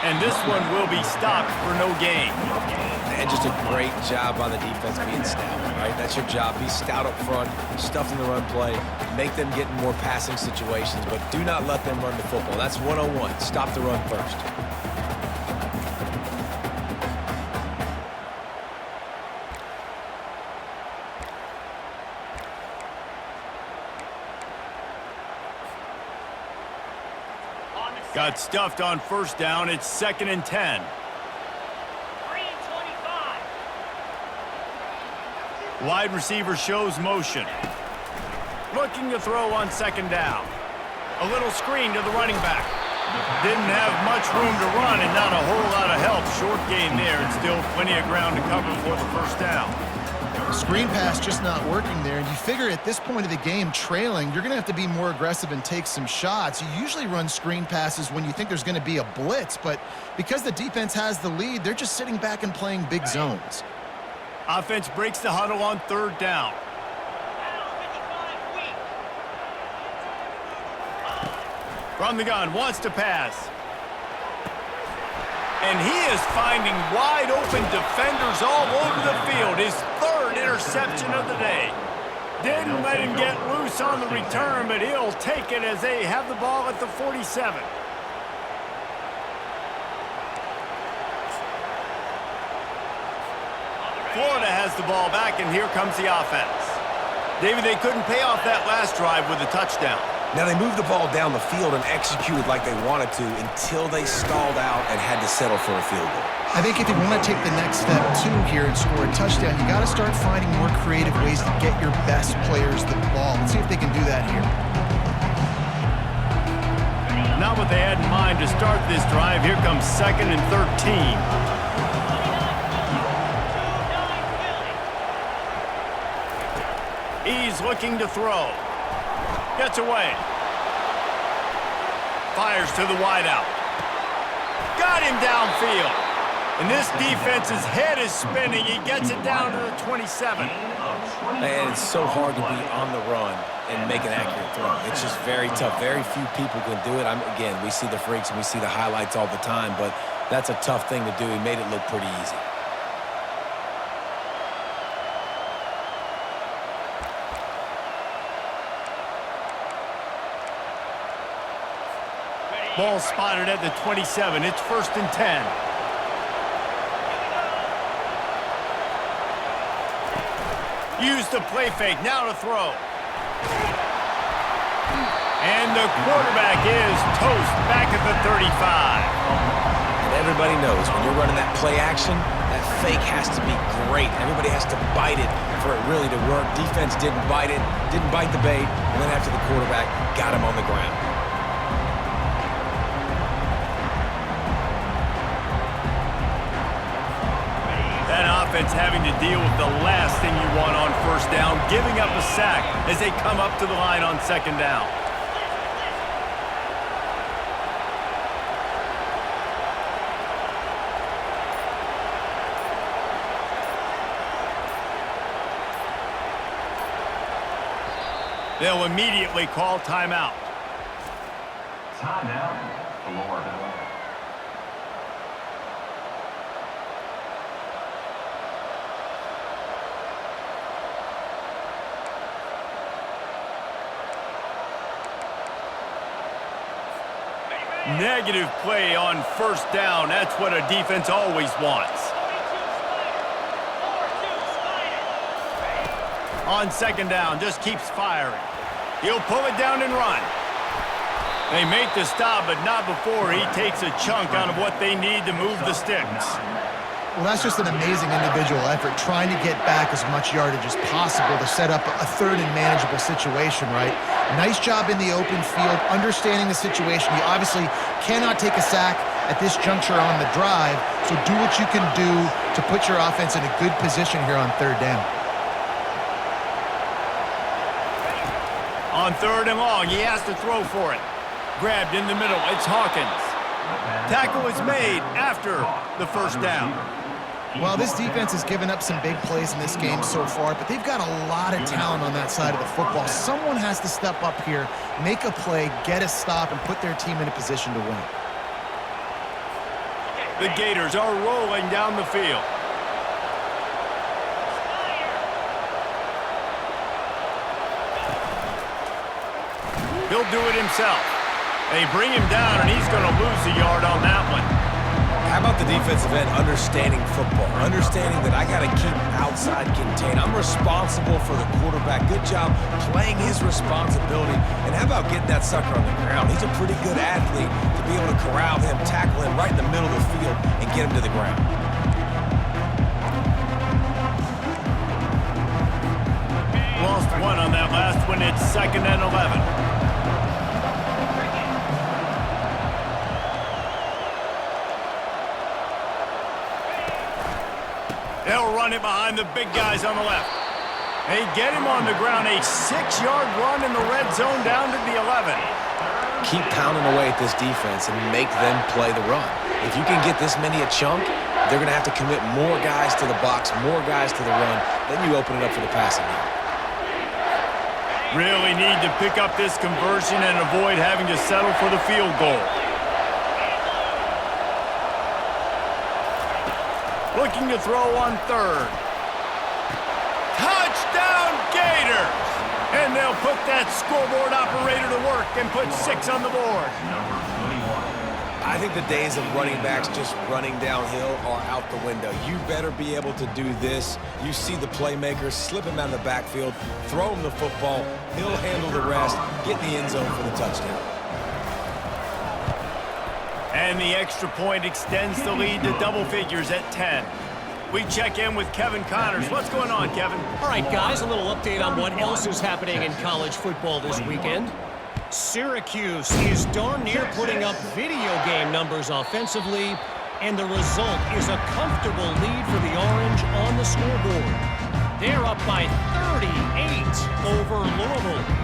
And this one will be stopped for no gain. And just a great job by the defense being stout, right? That's your job. Be stout up front, stuff in the run play, make them get in more passing situations, but do not let them run the football. That's 101. Stop the run first. Got stuffed on first down. It's 2nd and 10. 3 and 25. Wide receiver shows motion. Looking to throw on 2nd down. A little screen to the running back. Didn't have much room to run and not a whole lot of help. Short gain there and still plenty of ground to cover for the first down. Screen pass just not working there, and you figure at this point of the game, trailing, you're going to have to be more aggressive and take some shots. You usually run screen passes when you think there's going to be a blitz, but because the defense has the lead, they're just sitting back and playing big zones. Offense breaks the huddle on 3rd down. From the gun, wants to pass. And he is finding wide open defenders all over the field. His 3rd interception of the day. Didn't let him get loose on the return, but he'll take it as they have the ball at the 47. Florida has the ball back, and here comes the offense. David, they couldn't pay off that last drive with a touchdown. Now, they moved the ball down the field and executed like they wanted to until they stalled out and had to settle for a field goal. I think if you want to take the next step, too, here and score a touchdown, you got to start finding more creative ways to get your best players the ball. Let's see if they can do that here. Not what they had in mind to start this drive. Here comes 2nd and 13. He's looking to throw. Gets away. Fires to the wideout. Got him downfield. And this defense's head is spinning. He gets it down to the 27. And it's so hard to be on the run and make an accurate throw. It's just very tough. Very few people can do it. Again, we see the freaks and we see the highlights all the time, but that's a tough thing to do. He made it look pretty easy. Ball spotted at the 27. It's 1st and 10. Use the play fake. Now to throw. And the quarterback is toast back at the 35. And everybody knows when you're running that play action, that fake has to be great. Everybody has to bite it for it really to work. Defense didn't bite it, didn't bite the bait, and then after the quarterback got him on the ground. Offense having to deal with the last thing you want on first down, giving up a sack as they come up to the line on 2nd down. They'll immediately call timeout. Timeout, Florida. Negative play on first down. That's what a defense always wants. On 2nd down, just keeps firing. He'll pull it down and run. They make the stop, but not before he takes a chunk out of what they need to move the sticks. Well, that's just an amazing individual effort, trying to get back as much yardage as possible to set up a 3rd and manageable situation, right? Nice job in the open field, understanding the situation. You obviously cannot take a sack at this juncture on the drive, so do what you can do to put your offense in a good position here on 3rd down. On 3rd and long, he has to throw for it. Grabbed in the middle, it's Hawkins. Tackle is made after the first down. Well, this defense has given up some big plays in this game so far, but they've got a lot of talent on that side of the football. Someone has to step up here, make a play, get a stop, and put their team in a position to win. The Gators are rolling down the field. He'll do it himself. They bring him down, and he's going to lose a yard on that one. How about the defensive end understanding football, understanding that I got to keep outside contained. I'm responsible for the quarterback. Good job playing his responsibility. And how about getting that sucker on the ground? He's a pretty good athlete to be able to corral him, tackle him right in the middle of the field, and get him to the ground. Lost one on that last one. It's 2nd and 11. They'll run it behind the big guys on the left. They get him on the ground. A 6-yard run in the red zone down to the 11. Keep pounding away at this defense and make them play the run. If you can get this many a chunk, they're going to have to commit more guys to the box, more guys to the run. Then you open it up for the passing game. Really need to pick up this conversion and avoid having to settle for the field goal. Looking to throw on 3rd. Touchdown Gators! And they'll put that scoreboard operator to work and put 6 on the board. I think the days of running backs just running downhill are out the window. You better be able to do this. You see the playmakers, slip him out of the backfield, throw him the football, he'll handle the rest, get in the end zone for the touchdown. And the extra point extends the lead to double figures at 10. We check in with Kevin Connors. What's going on, Kevin? All right, guys, a little update on what else is happening in college football this weekend. Syracuse is darn near putting up video game numbers offensively, and the result is a comfortable lead for the Orange on the scoreboard. They're up by 38 over Louisville.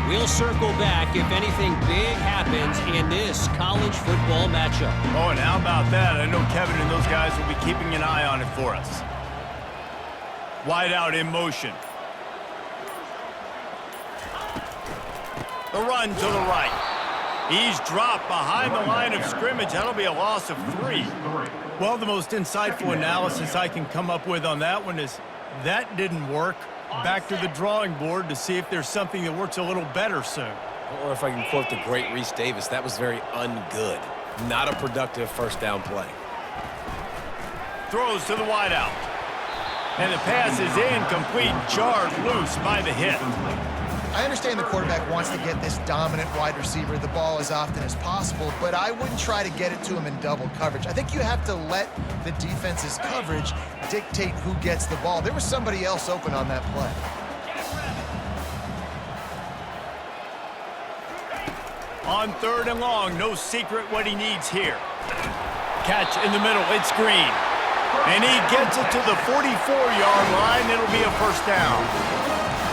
We'll circle back if anything big happens in this college football matchup. Oh, and how about that? I know Kevin and those guys will be keeping an eye on it for us. Wide out in motion. The run to the right. He's dropped behind the line of scrimmage. That'll be a loss of 3. Well, the most insightful analysis I can come up with on that one is that didn't work. Back to the drawing board to see if there's something that works a little better soon. Or if I can quote the great Reese Davis, that was very ungood. Not a productive first down play. Throws to the wideout. And the pass is incomplete, jarred loose by the hit. I understand the quarterback wants to get this dominant wide receiver the ball as often as possible, but I wouldn't try to get it to him in double coverage. I think you have to let the defense's coverage dictate who gets the ball. There was somebody else open on that play. On 3rd and long, no secret what he needs here. Catch in the middle, it's Green. And he gets it to the 44-yard line. It'll be a first down.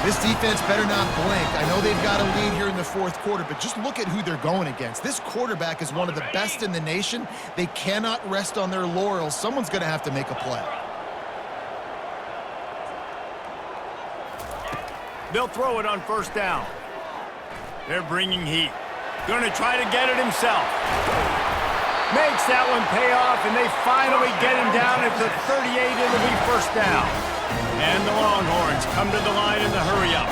This defense better not blink. I know they've got a lead here in the 4th quarter, but just look at who they're going against. This quarterback is one of the best in the nation. They cannot rest on their laurels. Someone's going to have to make a play. They'll throw it on 1st down. They're bringing heat. Going to try to get it himself. Makes that one pay off, and they finally get him down at the 38. It'll be 1st down. And the Longhorns come to the line in the hurry-up.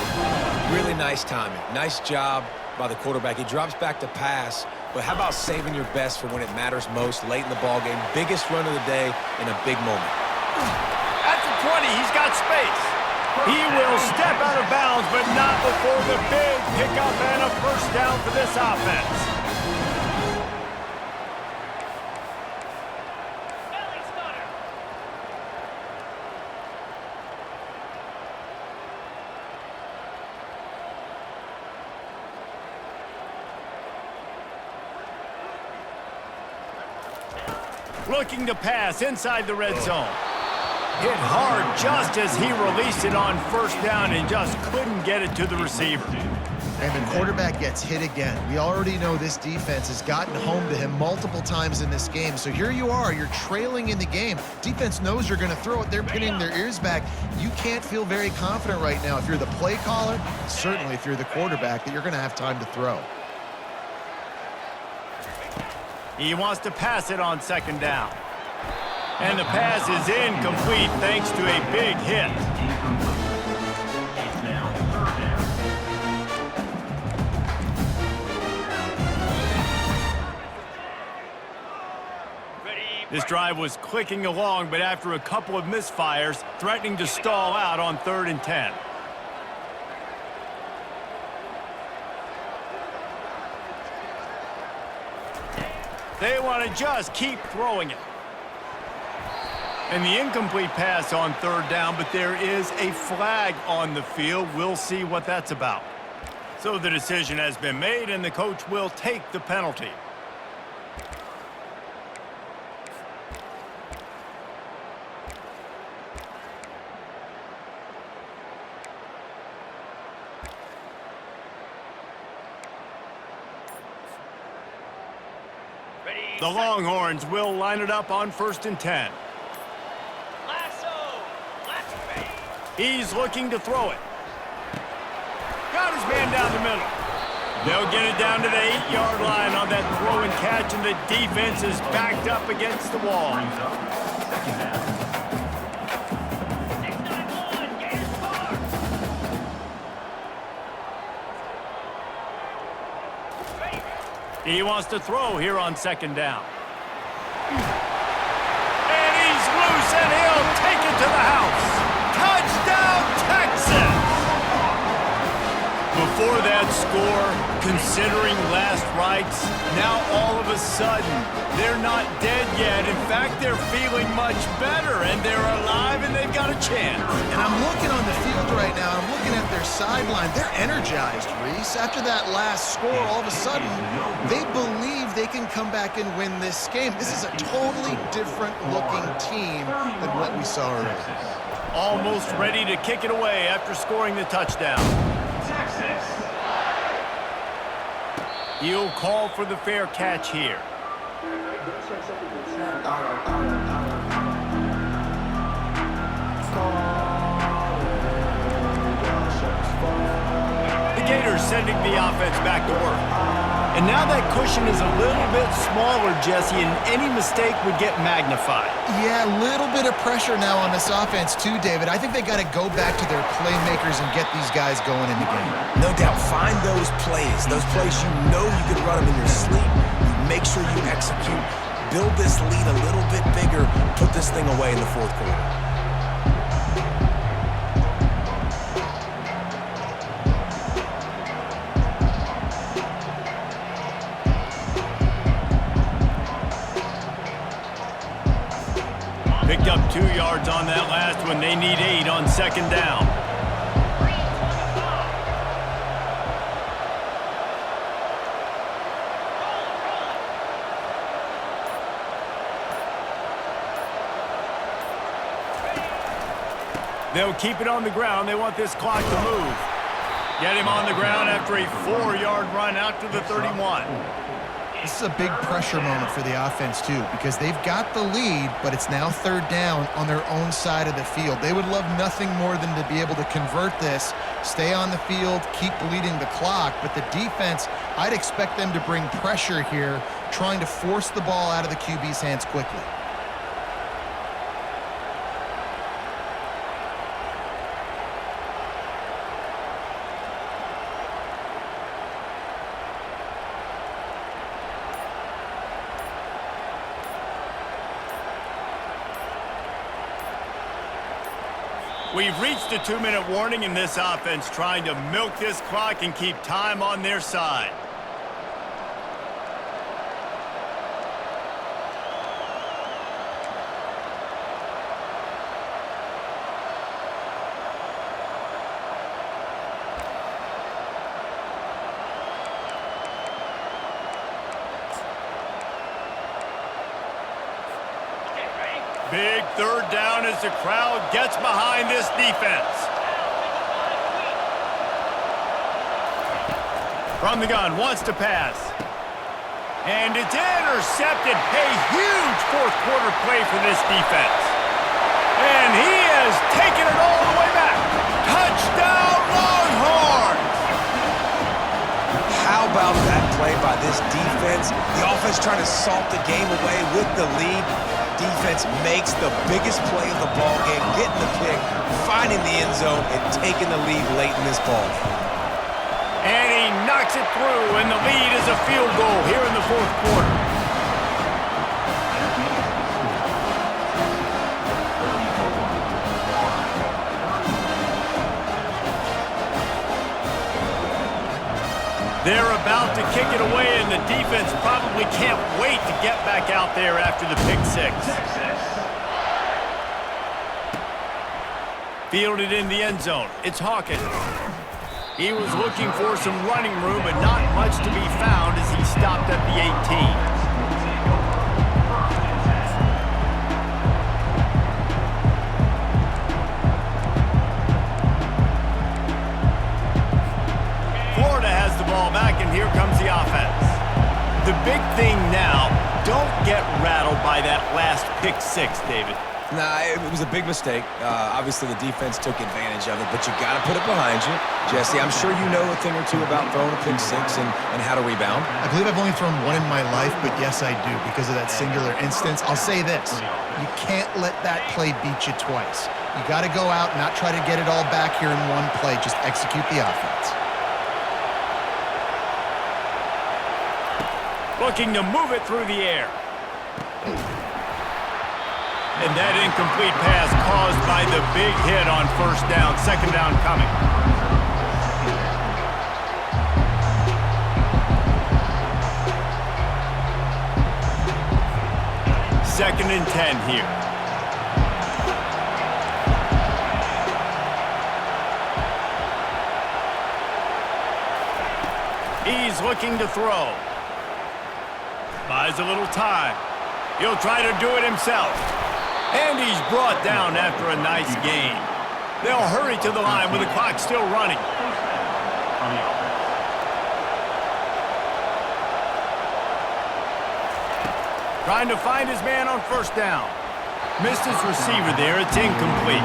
Really nice timing. Nice job by the quarterback. He drops back to pass, but how about saving your best for when it matters most late in the ballgame? Biggest run of the day in a big moment. At the 20, he's got space. He will step out of bounds, but not before the big pickup and a 1st down for this offense. Looking to pass inside the red zone. Hit hard just as he released it on 1st down and just couldn't get it to the receiver. And the quarterback gets hit again. We already know this defense has gotten home to him multiple times in this game. So here you are, you're trailing in the game. Defense knows you're going to throw it. They're pinning their ears back. You can't feel very confident right now if you're the play caller, certainly if you're the quarterback, that you're going to have time to throw. He wants to pass it on second down. And the pass is incomplete thanks to a big hit. Now third down. This drive was clicking along, but after a couple of misfires, threatening to stall out on 3rd and 10. They want to just keep throwing it. And the incomplete pass on 3rd down, but there is a flag on the field. We'll see what that's about. So the decision has been made, and the coach will take the penalty. The Longhorns will line it up on 1st and 10. He's looking to throw it. Got his man down the middle. They'll get it down to the 8-yard line on that throw and catch, and the defense is backed up against the wall. Brings up second down. He wants to throw here on 2nd down. And he's loose, and he'll take it to the house. Touchdown, Texas! Before that score, considering last rites, now all of a sudden, they're not dead yet. In fact, they're feeling much better, and they're alive, and they've got a chance. And I'm looking on the field right now, I'm looking at their sideline. They're energized, Reese. After that last score, all of a sudden, they believe they can come back and win this game. This is a totally different looking team than what we saw earlier. Almost ready to kick it away after scoring the touchdown. Texas. He'll call for the fair catch here. The Gators sending the offense back to work. And now that cushion is a little bit smaller, Jesse, and any mistake would get magnified. Yeah, a little bit of pressure now on this offense too, David. I think they got to go back to their playmakers and get these guys going in the game. No doubt, find those plays you know you can run them in your sleep. You make sure you execute, build this lead a little bit bigger, put this thing away in the 4th quarter. Picked up 2 yards on that last one. They need 8 on 2nd down. They'll keep it on the ground. They want this clock to move. Get him on the ground after a 4-yard run out to the 31. This is a big pressure moment for the offense, too, because they've got the lead, but it's now 3rd down on their own side of the field. They would love nothing more than to be able to convert this, stay on the field, keep bleeding the clock. But the defense, I'd expect them to bring pressure here, trying to force the ball out of the QB's hands quickly. We've reached a 2-minute warning in this offense, trying to milk this clock and keep time on their side. Big 3rd down as the crowd gets behind this defense. From the gun, wants to pass. And it's intercepted. A huge fourth quarter play for this defense. And he has taken it all the way back. Touchdown, Longhorns! How about that play by this defense? The offense trying to salt the game away with the lead. Defense makes the biggest play of the ball game, getting the pick, finding the end zone, and taking the lead late in this ball. And he knocks it through, and the lead is a field goal here in the fourth quarter. They're about to kick it away, and the defense probably can't wait to get back out there after the pick six. Fielded in the end zone. It's Hawkins. He was looking for some running room, but not much to be found as he stopped at the 18. Florida has the ball back, and here comes the offense. The big thing now, don't get rattled by that last pick six, David. Nah, it was a big mistake. Obviously, the defense took advantage of it, but you got to put it behind you. Jesse, I'm sure you know a thing or two about throwing a pick six and how to rebound. I believe I've only thrown one in my life, but yes, I do because of that singular instance. I'll say this. You can't let that play beat you twice. You got to go out, not try to get it all back here in one play. Just execute the offense. Looking to move it through the air. And that incomplete pass caused by the big hit on first down. Second down coming. Second and 10 here. He's looking to throw. Buys a little time. He'll try to do it himself. And he's brought down after a nice gain. They'll hurry to the line with the clock still running. Trying to find his man on first down. Missed his receiver there. It's incomplete.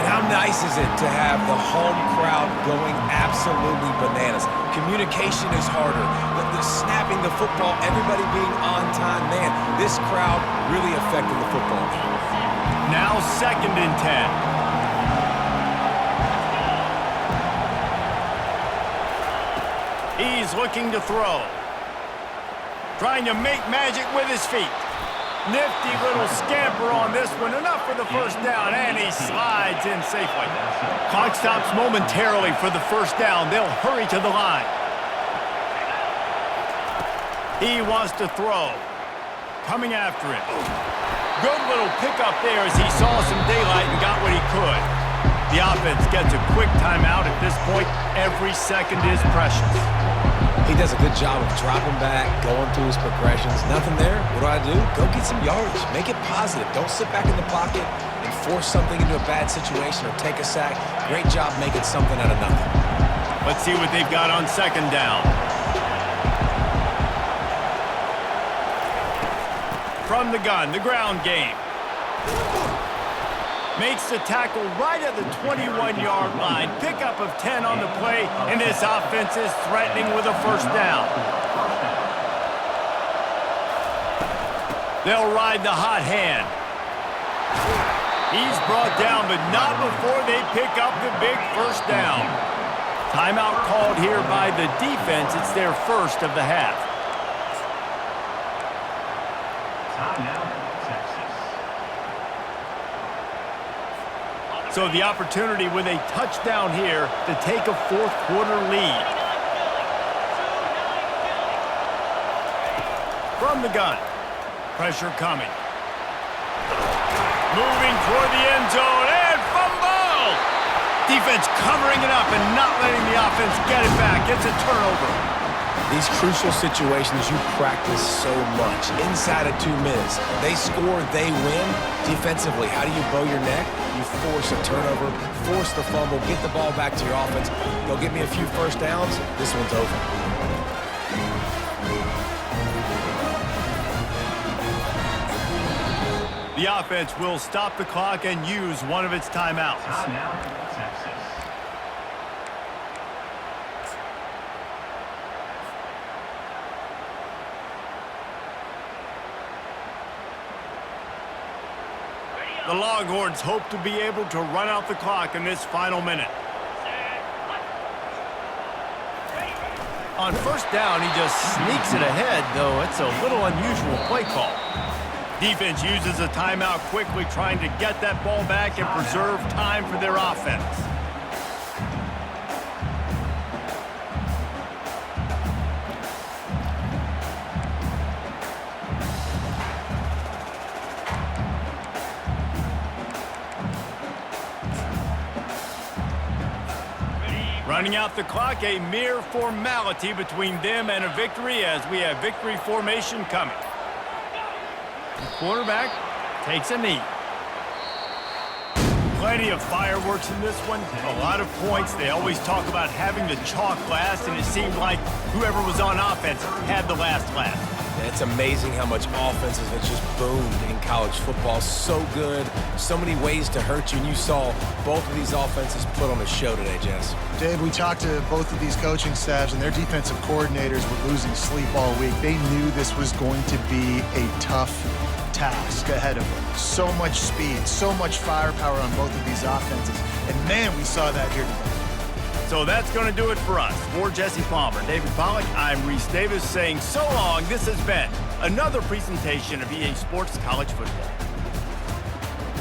And how nice is it to have the home crowd going absolutely bananas? Communication is harder. The snapping the football, everybody being on time. Man, this crowd really affected the football game. Now second and 10. He's looking to throw. Trying to make magic with his feet. Nifty little scamper on this one. Enough for the first down, and he slides in safely. Clock stops momentarily for the first down. They'll hurry to the line. He wants to throw. Coming after it. Good little pickup there as he saw some daylight and got what he could. The offense gets a quick timeout at this point. Every second is precious. He does a good job of dropping back, going through his progressions. Nothing there. What do? Go get some yardage. Make it positive. Don't sit back in the pocket and force something into a bad situation or take a sack. Great job making something out of nothing. Let's see what they've got on second down. From the gun, the ground game. Makes the tackle right at the 21-yard line. Pickup of 10 on the play, and this offense is threatening with a first down. They'll ride the hot hand. He's brought down, but not before they pick up the big first down. Timeout called here by the defense. It's their first of the half. So the opportunity with a touchdown here to take a fourth quarter lead. From the gun. Pressure coming. Moving toward the end zone and fumble! Defense covering it up and not letting the offense get it back. It's a turnover. These crucial situations you practice so much. Inside of 2 minutes, they score, they win. Defensively, how do you bow your neck? You force a turnover, force the fumble, get the ball back to your offense. Go get me a few first downs. This one's over. The offense will stop the clock and use one of its timeouts. Timeout, Texas. The Longhorns hope to be able to run out the clock in this final minute. On first down, he just sneaks it ahead, though it's a little unusual play call. Defense uses a timeout quickly, trying to get that ball back and preserve time for their offense. Running out the clock, a mere formality between them and a victory as we have victory formation coming. The quarterback takes a knee. Plenty of fireworks in this one, a lot of points. They always talk about having the chalk last, and it seemed like whoever was on offense had the last laugh. It's amazing how much offenses have just boomed in college football. So good, so many ways to hurt you, and you saw both of these offenses put on a show today, Jess. Dave, we talked to both of these coaching staffs, and their defensive coordinators were losing sleep all week. They knew this was going to be a tough task ahead of them. So much speed, so much firepower on both of these offenses. And man, we saw that here today. So that's going to do it for us. For Jesse Palmer, David Pollack, I'm Reese Davis saying so long. This has been another presentation of EA Sports College Football.